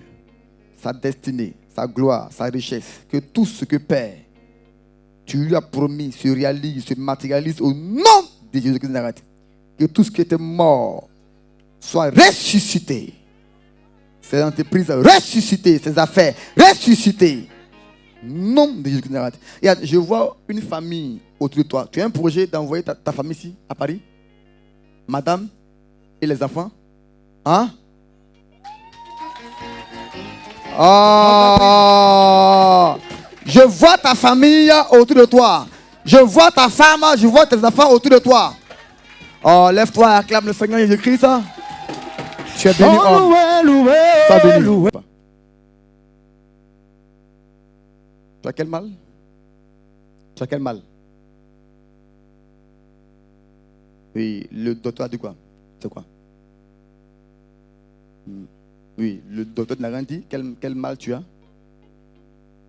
sa destinée, sa gloire, sa richesse. Que tout ce que Père, tu lui as promis se réalise, se matérialise au nom de Jésus-Christ de Nazareth. Que tout ce qui était mort soit ressuscité. Ses entreprises ressuscitées, ses affaires ressuscitées. Nom de Jésus-Christ de Nazareth. Regarde, je vois une famille autour de toi. Tu as un projet d'envoyer ta famille ici, à Paris? Madame et les enfants? Hein? Oh! Je vois ta famille autour de toi. Je vois ta femme, je vois tes enfants autour de toi. Oh, lève-toi et acclame le Seigneur Jésus-Christ. Tu es béni, homme. Sois béni. Tu as quel mal? Tu as quel mal? Oui, le docteur a dit quoi? C'est quoi? Oui, le docteur n'a rien dit. Quel mal tu as?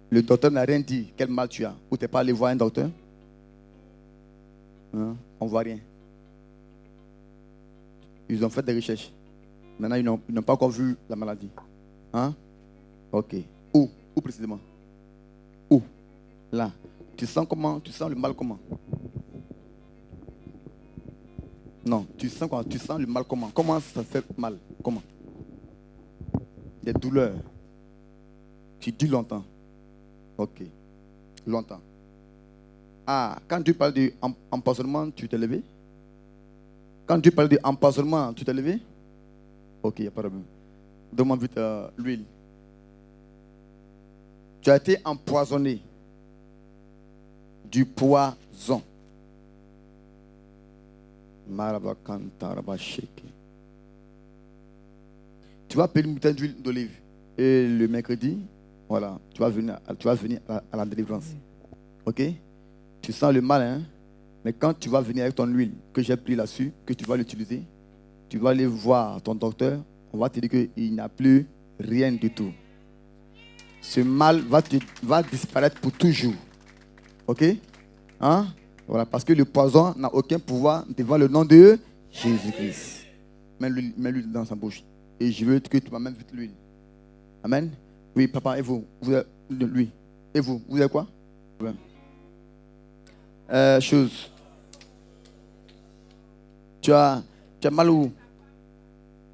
Le docteur n'a rien dit. Quel mal tu as? Ou tu n'es pas allé voir un docteur? Hein? On ne voit rien. Ils ont fait des recherches. Maintenant, ils n'ont pas encore vu la maladie. Hein? Ok. Où précisément? Où? Là. Tu sens comment? Tu sens le mal comment? Non, tu sens quoi? Tu sens le mal comment? Comment ça fait mal? Comment? Des douleurs qui durent longtemps. Ok. Longtemps. Ah, quand tu parles d'empoisonnement, tu t'es levé? Quand tu parles d'empoisonnement, tu t'es levé? Ok, il n'y a pas de problème. Donne-moi vite l'huile. Tu as été empoisonné du poison. Tu vas payer une bouteille d'huile d'olive. Et le mercredi, voilà, tu vas venir à la délivrance. Ok? Tu sens le mal, hein? Mais quand tu vas venir avec ton huile, que j'ai pris là-dessus, que tu vas l'utiliser, tu vas aller voir ton docteur, on va te dire qu'il n'y a plus rien du tout. ce mal va disparaître pour toujours. Ok? Hein? Voilà, parce que le poison n'a aucun pouvoir devant le nom de Jésus-Christ. Mets l'huile dans sa bouche. Et je veux que tu m'amènes vite l'huile. Amen. Oui, papa, et vous? Vous avez lui. Et vous? Vous avez quoi? Chose. Tu as mal où?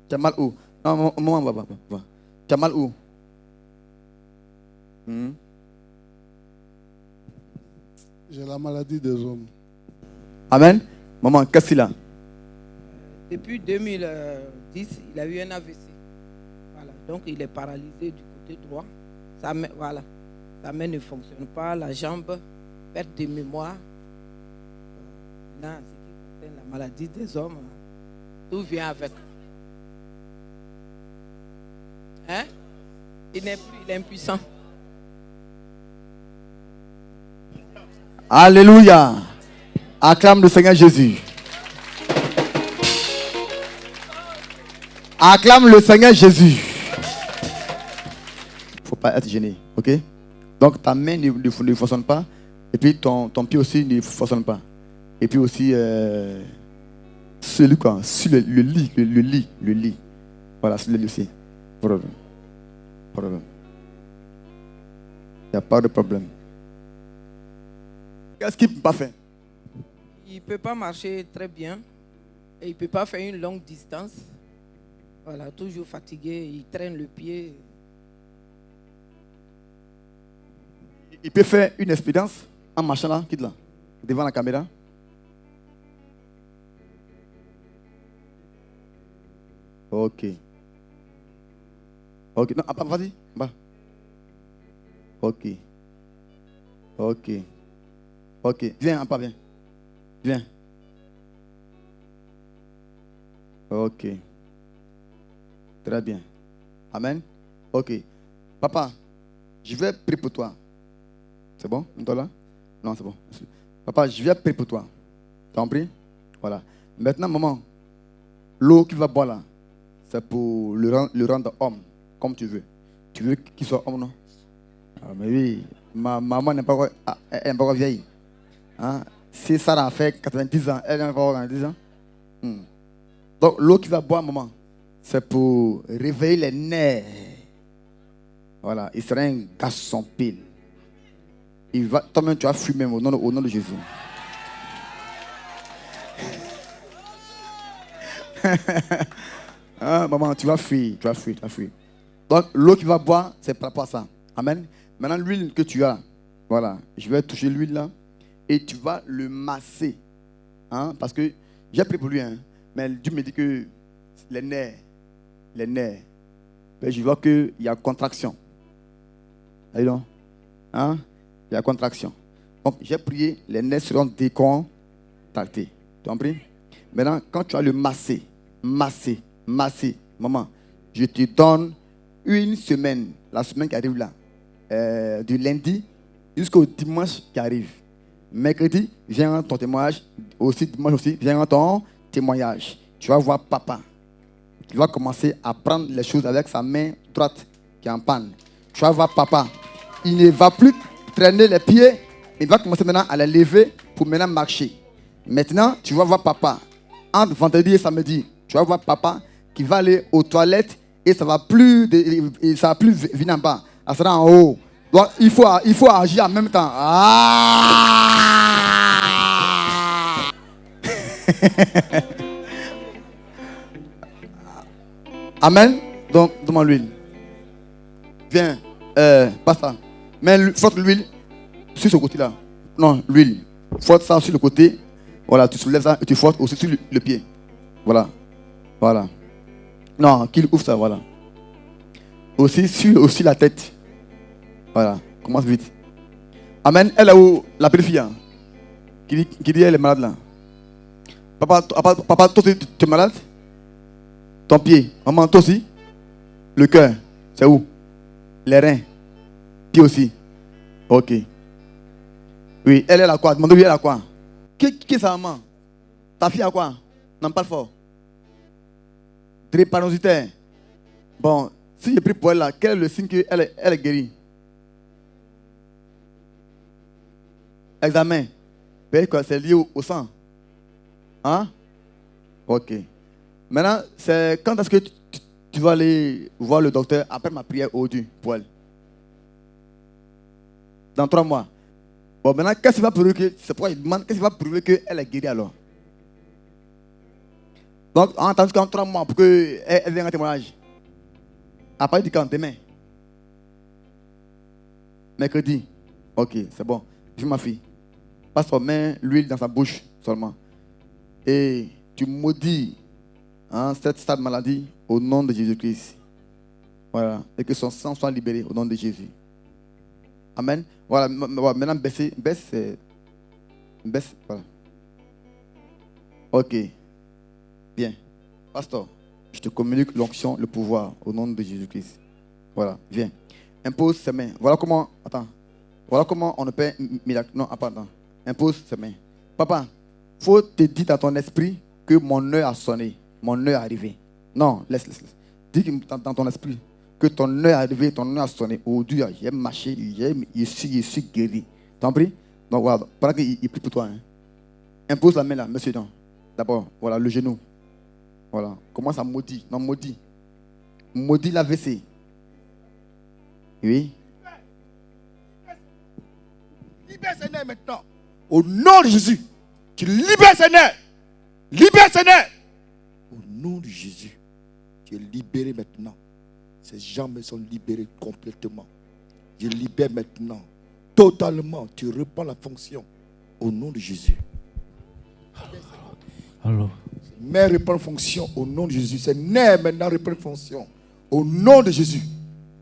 Tu as mal où? Non, maman, va. Tu as mal où? J'ai la maladie des hommes. Amen. Maman, qu'est-ce qu'il a? Depuis 2010, il a eu un AVC. Voilà. Donc, il est paralysé du côté droit. Sa main ne fonctionne pas, la jambe, perte de mémoire. Là, ce qui concerne la maladie des hommes, tout vient avec. Hein? Il n'est plus, il est impuissant. Alléluia. Acclame le Seigneur Jésus. Acclame le Seigneur Jésus. Il ne faut pas être gêné, ok? Donc ta main ne fonctionne pas. Et puis ton pied aussi ne fonctionne pas. Et puis aussi, sur le lit. Voilà, sur le lit aussi. Problème. Il n'y a pas de problème. Qu'est-ce qu'il ne peut pas faire? Il ne peut pas marcher très bien. Et il ne peut pas faire une longue distance. Voilà, toujours fatigué, il traîne le pied. Il peut faire une expérience en marchant là, quitte là, devant la caméra. Ok. Non, vas-y. Va. Ok. Viens, pas viens. Viens. Ok. Très bien. Amen. Ok. Papa, je vais prier pour toi. C'est bon? Toi là? Non, c'est bon. Papa, je vais prier pour toi. Tu as compris? Voilà. Maintenant, maman, l'eau qu'il va boire là, c'est pour le rendre homme, comme tu veux. Tu veux qu'il soit homme, non? Ah, mais oui. Ma maman n'est pas encore vieille. Hein? Si Sarah a fait 90 ans, elle a encore 90 ans. Donc, l'eau qu'il va boire, maman, c'est pour réveiller les nerfs. Voilà, il sera un garçon pile. Toi-même, tu vas fumer au nom de Jésus. Maman, tu vas fuir. Donc, l'eau qu'il va boire, c'est par rapport à ça. Amen. Maintenant, l'huile que tu as, voilà, je vais toucher l'huile là, et tu vas le masser. Hein, parce que j'ai pris pour lui, hein, mais Dieu me dit que les nerfs, ben, je vois qu'il y a contraction. Hein? Il y a contraction. Donc, j'ai prié, les nerfs seront décontractés. Tu as compris? Maintenant, quand tu vas le masser, maman, je te donne une semaine, la semaine qui arrive là, du lundi jusqu'au dimanche qui arrive. Mercredi, viens ton témoignage. Aussi, dimanche aussi, viens ton témoignage. Tu vas voir papa. Il va commencer à prendre les choses avec sa main droite qui est en panne. Tu vas voir papa. Il ne va plus traîner les pieds. Il va commencer maintenant à les lever pour maintenant marcher. Maintenant, tu vas voir papa. Entre vendredi et samedi, tu vas voir papa qui va aller aux toilettes et ça va plus venir en bas. Ça sera en haut. Donc, il faut agir en même temps. Amen. Donc, demande l'huile. Viens, passe ça. Mais frotte l'huile sur ce côté-là. Non, l'huile. Frotte ça sur le côté. Voilà, tu soulèves ça et tu frottes aussi sur le pied. Voilà. Non, qu'il ouvre ça, voilà. Aussi sur la tête. Voilà, commence vite. Amen. Elle est où? La petite fille. Hein? Qui dit elle est malade là. Papa, toi aussi, tu es malade? Ton pied. Maman, toi aussi? Le cœur, c'est où? Les reins. Pied aussi. Ok. Oui, elle a quoi? Demande-lui, elle a quoi? Qui est sa maman? Ta fille a quoi? Non, pas fort. Drépanocytaire. Bon, si j'ai pris pour elle là, quel est le signe qu'elle est guérie? Examen. Peut-être que c'est lié au sang. Hein? Ok. Maintenant, c'est quand est-ce que tu vas aller voir le docteur après ma prière aujourd'hui pour elle? Dans 3 mois. Bon, maintenant, qu'est-ce qui va prouver que, c'est pourquoi il demande, qu'est-ce qui va prouver qu'elle est guérie alors? Donc, en attendant qu'en 3 mois pour qu'elle vienne en témoignage. À partir du quand? Demain? Mercredi? Ok, c'est bon. Je ma fille. Passe ton main, l'huile dans sa bouche seulement. Et tu maudis cette maladie au nom de Jésus-Christ. Voilà. Et que son sang soit libéré au nom de Jésus. Amen. Voilà. Maintenant, baisse. Voilà. Ok. Bien. Pasteur, je te communique l'onction, le pouvoir au nom de Jésus-Christ. Voilà. Viens. Impose ses mains. Voilà comment. Attends. Voilà comment on opère miracle. Non, attends. Impose ses mains. Papa, faut te dire dans ton esprit que mon heure a sonné. Mon heure est arrivée. Non, laisse. Dis dans ton esprit que ton heure est arrivée, ton heure a sonné. Aujourd'hui, j'ai marché, je suis guéri. T'en prie? Donc voilà, pendant qu'il prie pour toi. Impose la main là, monsieur. D'abord, voilà, le genou. Voilà, commence à maudire. Non, maudit. Maudit l'AVC. Oui. Libère ses nerfs maintenant. Au nom de Jésus. Tu libères ses nerfs. Libère ses nerfs. Au nom de Jésus. Tu es libéré maintenant. Ses jambes sont libérées complètement. Je libère maintenant. Totalement. Tu reprends la fonction. Au nom de Jésus. Alors. Mère reprend fonction au nom de Jésus. Ses nerfs maintenant reprennent fonction. Au nom de Jésus.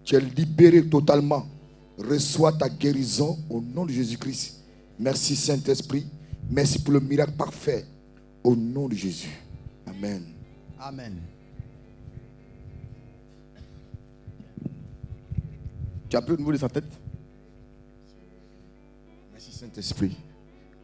Tu es libéré totalement. Reçois ta guérison au nom de Jésus-Christ. Merci Saint-Esprit. Merci pour le miracle parfait. Au nom de Jésus. Amen. Amen. Tu as pris au niveau de sa tête? Merci Saint-Esprit.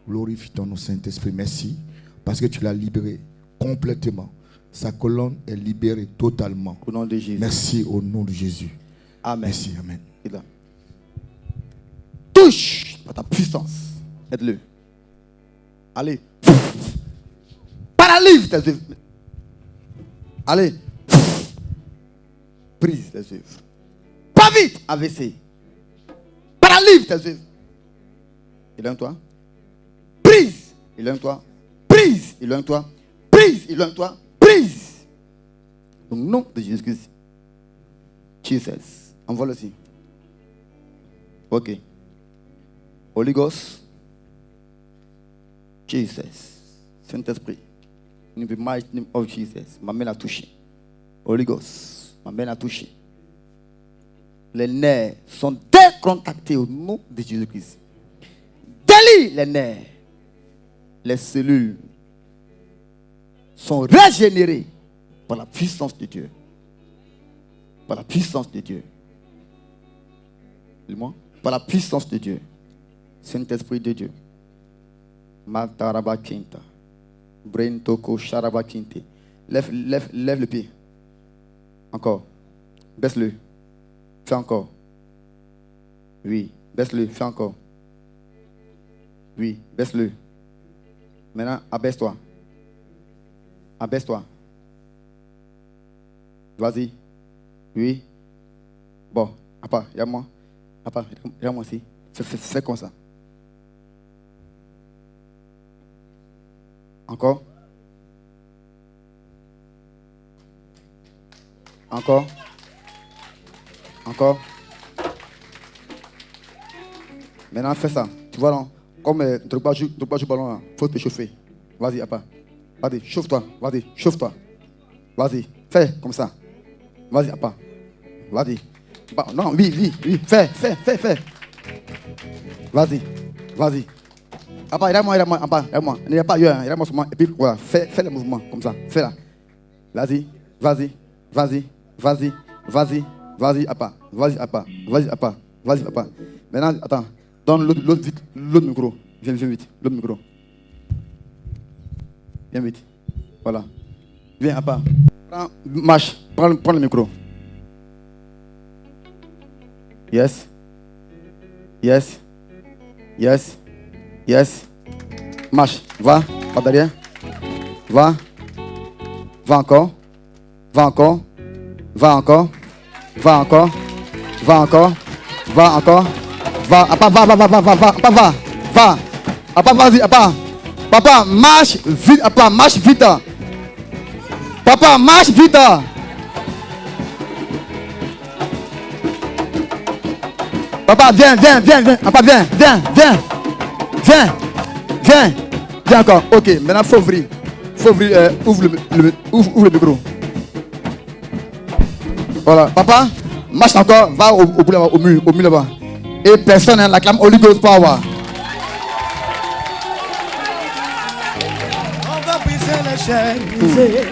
Glorifie ton nom Saint-Esprit. Merci parce que tu l'as libéré complètement. Sa colonne est libérée totalement. Au nom de Jésus. Merci au nom de Jésus. Amen. Merci. Amen. Touche par ta puissance. Aide-le. Allez. Paralyse tes œuvres. Allez. Brise tes œuvres. Pas vite. AVC. Paralyse tes œuvres. Éloigne-toi. Brise. Éloigne-toi. Brise. Éloigne-toi. Brise. Éloigne-toi. Brise. Au nom de Jésus-Christ. Jesus. Envoie-le aussi. Ok. Holy Ghost. Jesus. Saint-Esprit. In the mighty name of Jesus. Ma main a touché. Holy Ghost. Ma main a touché. Les nerfs sont décontractés au nom de Jésus-Christ. Délie les nerfs. Les cellules sont régénérées par la puissance de Dieu. Par la puissance de Dieu. Dis-moi. Par la puissance de Dieu. Saint-Esprit de Dieu. Mataraba Kinta. Brentoko Sharaba Kinte. Lève le pied. Encore. Baisse-le. Fais encore. Oui. Baisse-le. Fais encore. Oui. Baisse-le. Maintenant, abaisse-toi. Abaisse-toi. Vas-y. Oui. Bon. Papa, regarde-moi. Papa, regarde-moi ici. Fais comme ça. Encore. Encore. Encore. Maintenant, fais ça. Tu vois, non? Comme tu ne peux pas jouer le ballon, là. Il faut te chauffer. Vas-y, papa. Vas-y, chauffe-toi. Vas-y, chauffe-toi. Vas-y, fais comme ça. Vas-y, papa. Vas-y. Non, oui. Fais. Vas-y. Papa, regarde-moi, papa, regarde-moi. Il n'y a pas ailleurs, regarde-moi seulement. Et puis, voilà, fais le mouvement, comme ça. Fais-la. Vas-y, papa. Vas-y, papa. Maintenant, attends. Donne l'autre micro. Viens vite. L'autre micro. Viens vite. Voilà. Viens, papa. Marche. Prends le micro. Yes. Yes. Marche. Va. Pas derrière. Va. Va encore. Va encore. Va encore. Va encore. Va encore. Va encore. Va. Papa, va. Papa, va. Papa, vas-y, papa. Papa, marche vite. Papa, marche vite. Papa, marche vite. Papa, viens. Papa, viens. Viens encore. Ok, maintenant faut ouvrir. Ouvre le micro. Voilà, papa, marche encore, va au bout là-bas, au mur là-bas. Et personne n'acclame Holy Ghost Power. On va briser les chaînes,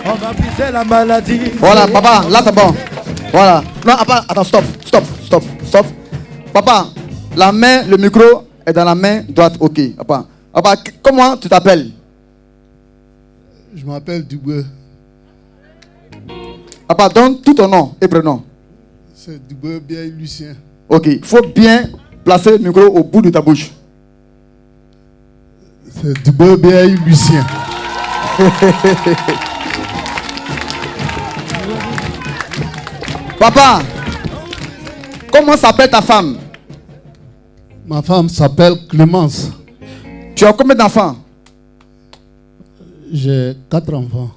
on va briser la maladie. Voilà, papa, là c'est bon. Voilà. Non, attends, stop. Papa, la main, le micro est dans la main droite, ok. Papa, comment tu t'appelles? Je m'appelle Dubois. Papa, donne tout ton nom et prénom. C'est Dubois bien Lucien. Ok, il faut bien placer le micro au bout de ta bouche. C'est Dubois bien Lucien. Papa, comment s'appelle ta femme? Ma femme s'appelle Clémence. Tu as combien d'enfants? J'ai 4 enfants.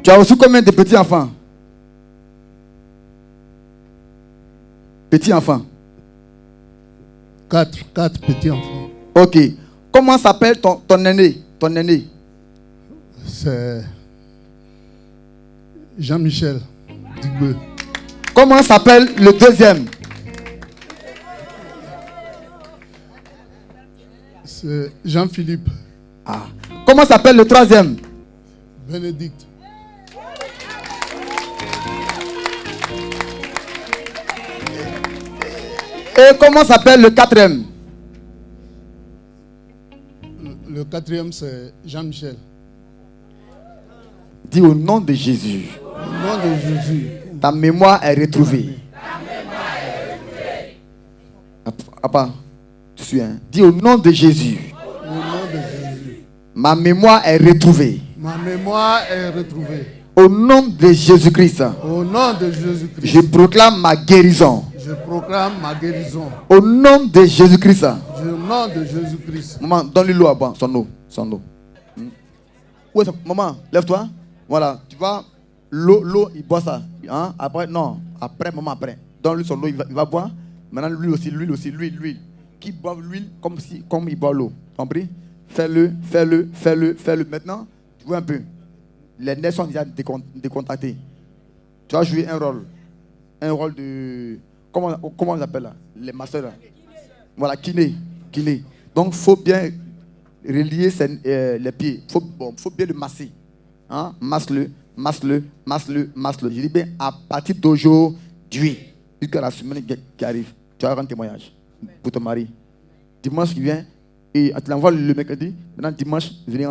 Tu as aussi combien de petits-enfants? Petits-enfants. 4 petits-enfants. Ok. Comment s'appelle ton aîné? Ton aîné? C'est Jean-Michel Dubois. Comment s'appelle le deuxième? C'est Jean-Philippe Ah. Comment s'appelle le troisième? Bénédicte. Et comment s'appelle le quatrième? Le quatrième, c'est Jean-Michel. Dis au nom de Jésus. Au nom de Jésus. Ta mémoire est retrouvée. Papa, tu suis, hein? Dis au nom de Jésus. Au nom de Jésus. Ma mémoire est retrouvée. Ma mémoire est retrouvée. Au nom de Jésus-Christ. Au nom de Jésus-Christ. Je proclame ma guérison. Je proclame ma guérison. Au nom de Jésus-Christ. Au nom de Jésus-Christ. Maman, donne-lui l'eau à boire. Son eau. Où est ça? Maman, lève-toi. Voilà, tu vois, l'eau, il boit ça. Hein? Après, non. Maman, après. Donne-lui son eau, il va boire. Maintenant, l'huile. Qui boit l'huile comme il boit l'eau. Compris? Fais-le. Maintenant, tu vois un peu. Les nerfs sont déjà décontractés. Tu vas jouer un rôle de... Comment on appelle là? Les masseurs là. Voilà, kiné. Donc, il faut bien relier les pieds. Faut bien le masser. Hein? Masse-le. Je dis bien, à partir d'aujourd'hui, jusqu'à la semaine qui arrive, tu vas rendre témoignage pour ton mari. Dimanche qui vient, et tu l'envoies le mercredi. Maintenant, dimanche, venir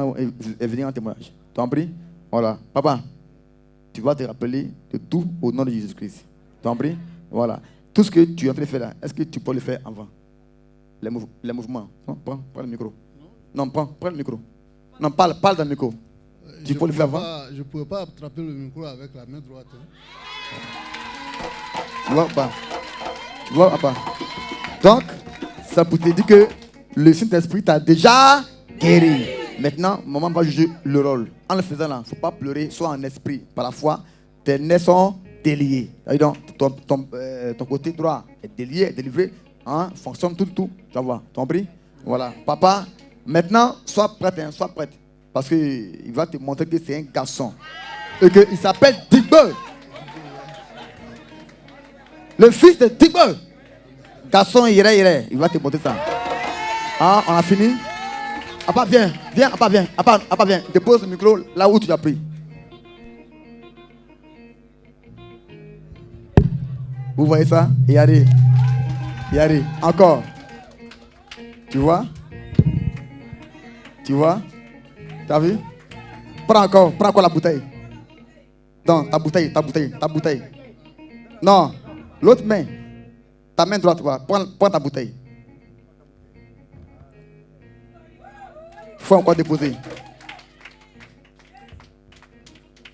en témoignage. Tu as compris? Voilà. Papa, tu vas te rappeler de tout au nom de Jésus-Christ. Tu as compris? Voilà. Tout ce que tu es en train de faire là, est-ce que tu peux le faire avant? Les mouvements. Prends le micro. Non, prends le micro. Non, parle dans le micro. Tu peux le faire avant? Je ne pouvais pas attraper le micro avec la main droite. Tu vois, papa. Donc, ça pour te dire que le Saint-Esprit t'a déjà guéri. Maintenant, maman va juger le rôle. En le faisant là, il ne faut pas pleurer, soit en esprit. Par la foi, tes nerfs sont déliés. Donc, ton côté droit est délié, est délivré. Hein, fonctionne tout. Tu vas voir. Tu as compris? Voilà. Papa, maintenant, sois prête. Parce qu'il va te montrer que c'est un garçon. Et qu'il s'appelle Digbe. Le fils de Digbe. Garçon, il va te montrer ça. Ah, on a fini? Papa, viens. Papa, viens. Dépose le micro là où tu l'as pris. Vous voyez ça? Et allez. Encore. Tu vois? Tu as vu? Prends encore la bouteille. Non, ta bouteille. Non, l'autre main. Ta main droite, prends ta bouteille. faut encore déposer.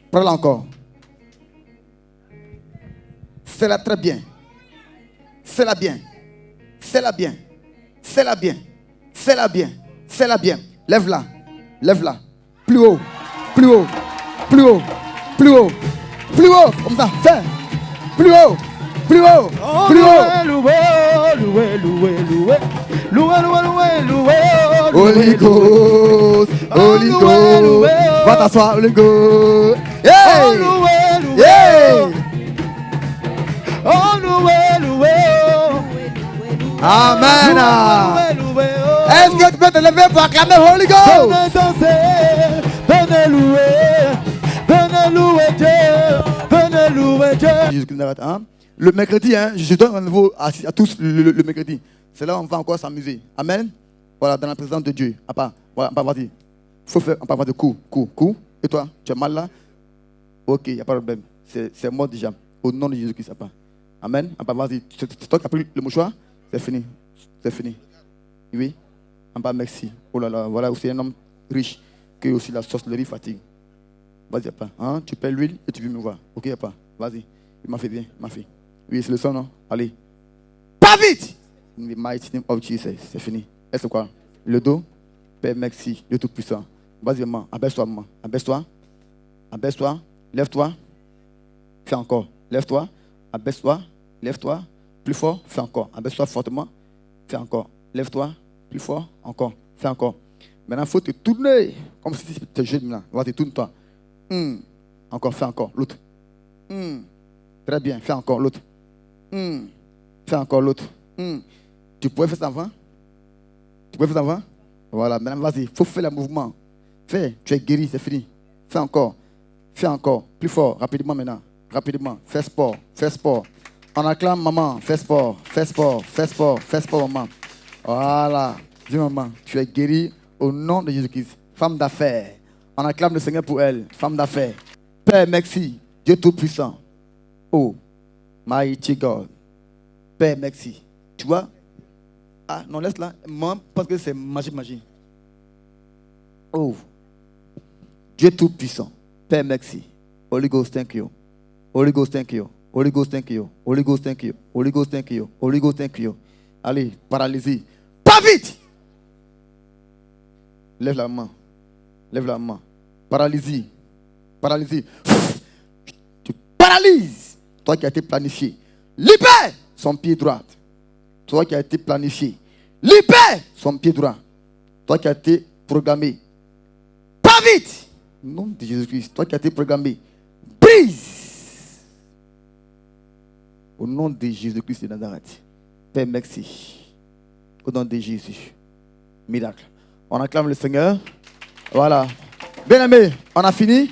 Prends-la encore. C'est-la très bien. C'est-la bien. C'est-la bien. C'est-la bien. C'est-la bien. C'est-la bien. Lève-la. Lève-la. Plus haut. Plus haut. Plus haut. Plus haut. Plus haut. Comme ça. Fais. Plus haut. Plus haut. Plus haut. Holy Ghost. Holy Ghost. Va t'asseoir. Holy Ghost. Hey. Hey. Amen. Est-ce que tu peux te lever pour acclamer Holy Ghost? Venez louer Dieu. Venez louer Dieu. Jésus-Christ de Nazareth, hein? Le mercredi, hein, je donne rendez-vous à tous le mercredi. C'est là où on va encore s'amuser. Amen. Voilà, dans la présence de Dieu. Voilà, vas-y. Faut faire un pas de coup. Et toi, tu as mal là? Ok, il n'y a pas de problème. C'est mort déjà. Au nom de Jésus-Christ, ça part. Amen. Vas-y. C'est toi qui as pris le mouchoir? C'est fini. C'est fini. Oui. Merci. Oh là là, voilà aussi un homme riche qui aussi la sorcellerie fatigue. Vas-y, pas. Hein? Tu perds l'huile et tu viens me voir. Ok, pas. Vas-y. Il m'a fait bien, ma fille. Oui, c'est le son, non? Allez. Pas vite! In the mighty name of Jesus. C'est fini. Est-ce quoi? Le dos. Père, merci. Dieu Tout-Puissant. Vas-y, maman. Abaisse-toi, maman. Abaisse-toi. Abaisse-toi. Lève-toi. Fais encore. Lève-toi. Abaisse-toi. Lève-toi. Plus fort. Fais encore. Abaisse-toi fortement. Fais encore. Lève-toi. Plus fort. Encore. Fais encore. Maintenant, il faut te tourner. Comme si tu étais jeune là. Vas-y, tourne-toi. Encore. Fais encore. L'autre. Très bien. Fais encore l'autre. Fais encore l'autre. Tu pourrais faire ça avant? Tu pourrais faire ça avant? Voilà. Maintenant, vas-y. Il faut faire le mouvement. Fais. Tu es guéri. C'est fini. Fais encore. Fais encore. Plus fort. Rapidement maintenant. Rapidement. Fais sport. Fais sport. On acclame maman. Fais sport. Fais sport. Fais sport. Fais sport, maman. Voilà. Dis maman. Tu es guéri au nom de Jésus-Christ. Femme d'affaires. On acclame le Seigneur pour elle. Femme d'affaires. Père, merci. Dieu Tout-Puissant. Oh, mighty God. Père, merci. Tu vois? Ah, non, laisse là. Moi, parce que c'est magie. Oh, Dieu Tout-Puissant. Père, merci. Holy Ghost, thank you. Holy Ghost, thank you. Holy Ghost, thank you. Holy Ghost, thank you. Holy Ghost, thank you. Holy Ghost, thank you. Allez, paralysie. Pas vite! Lève la main. Lève la main. Paralysie. Paralysie. Tu paralyses. Toi qui as été planifié. Libère son pied droit. Toi qui as été planifié. Libère son pied droit. Toi qui as été programmé. Pas vite. Au nom de Jésus-Christ. Toi qui as été programmé. Brise. Au nom de Jésus-Christ de Nazareth. Père, merci. Au nom de Jésus. Miracle. On acclame le Seigneur. Voilà. Bien aimé, on a fini.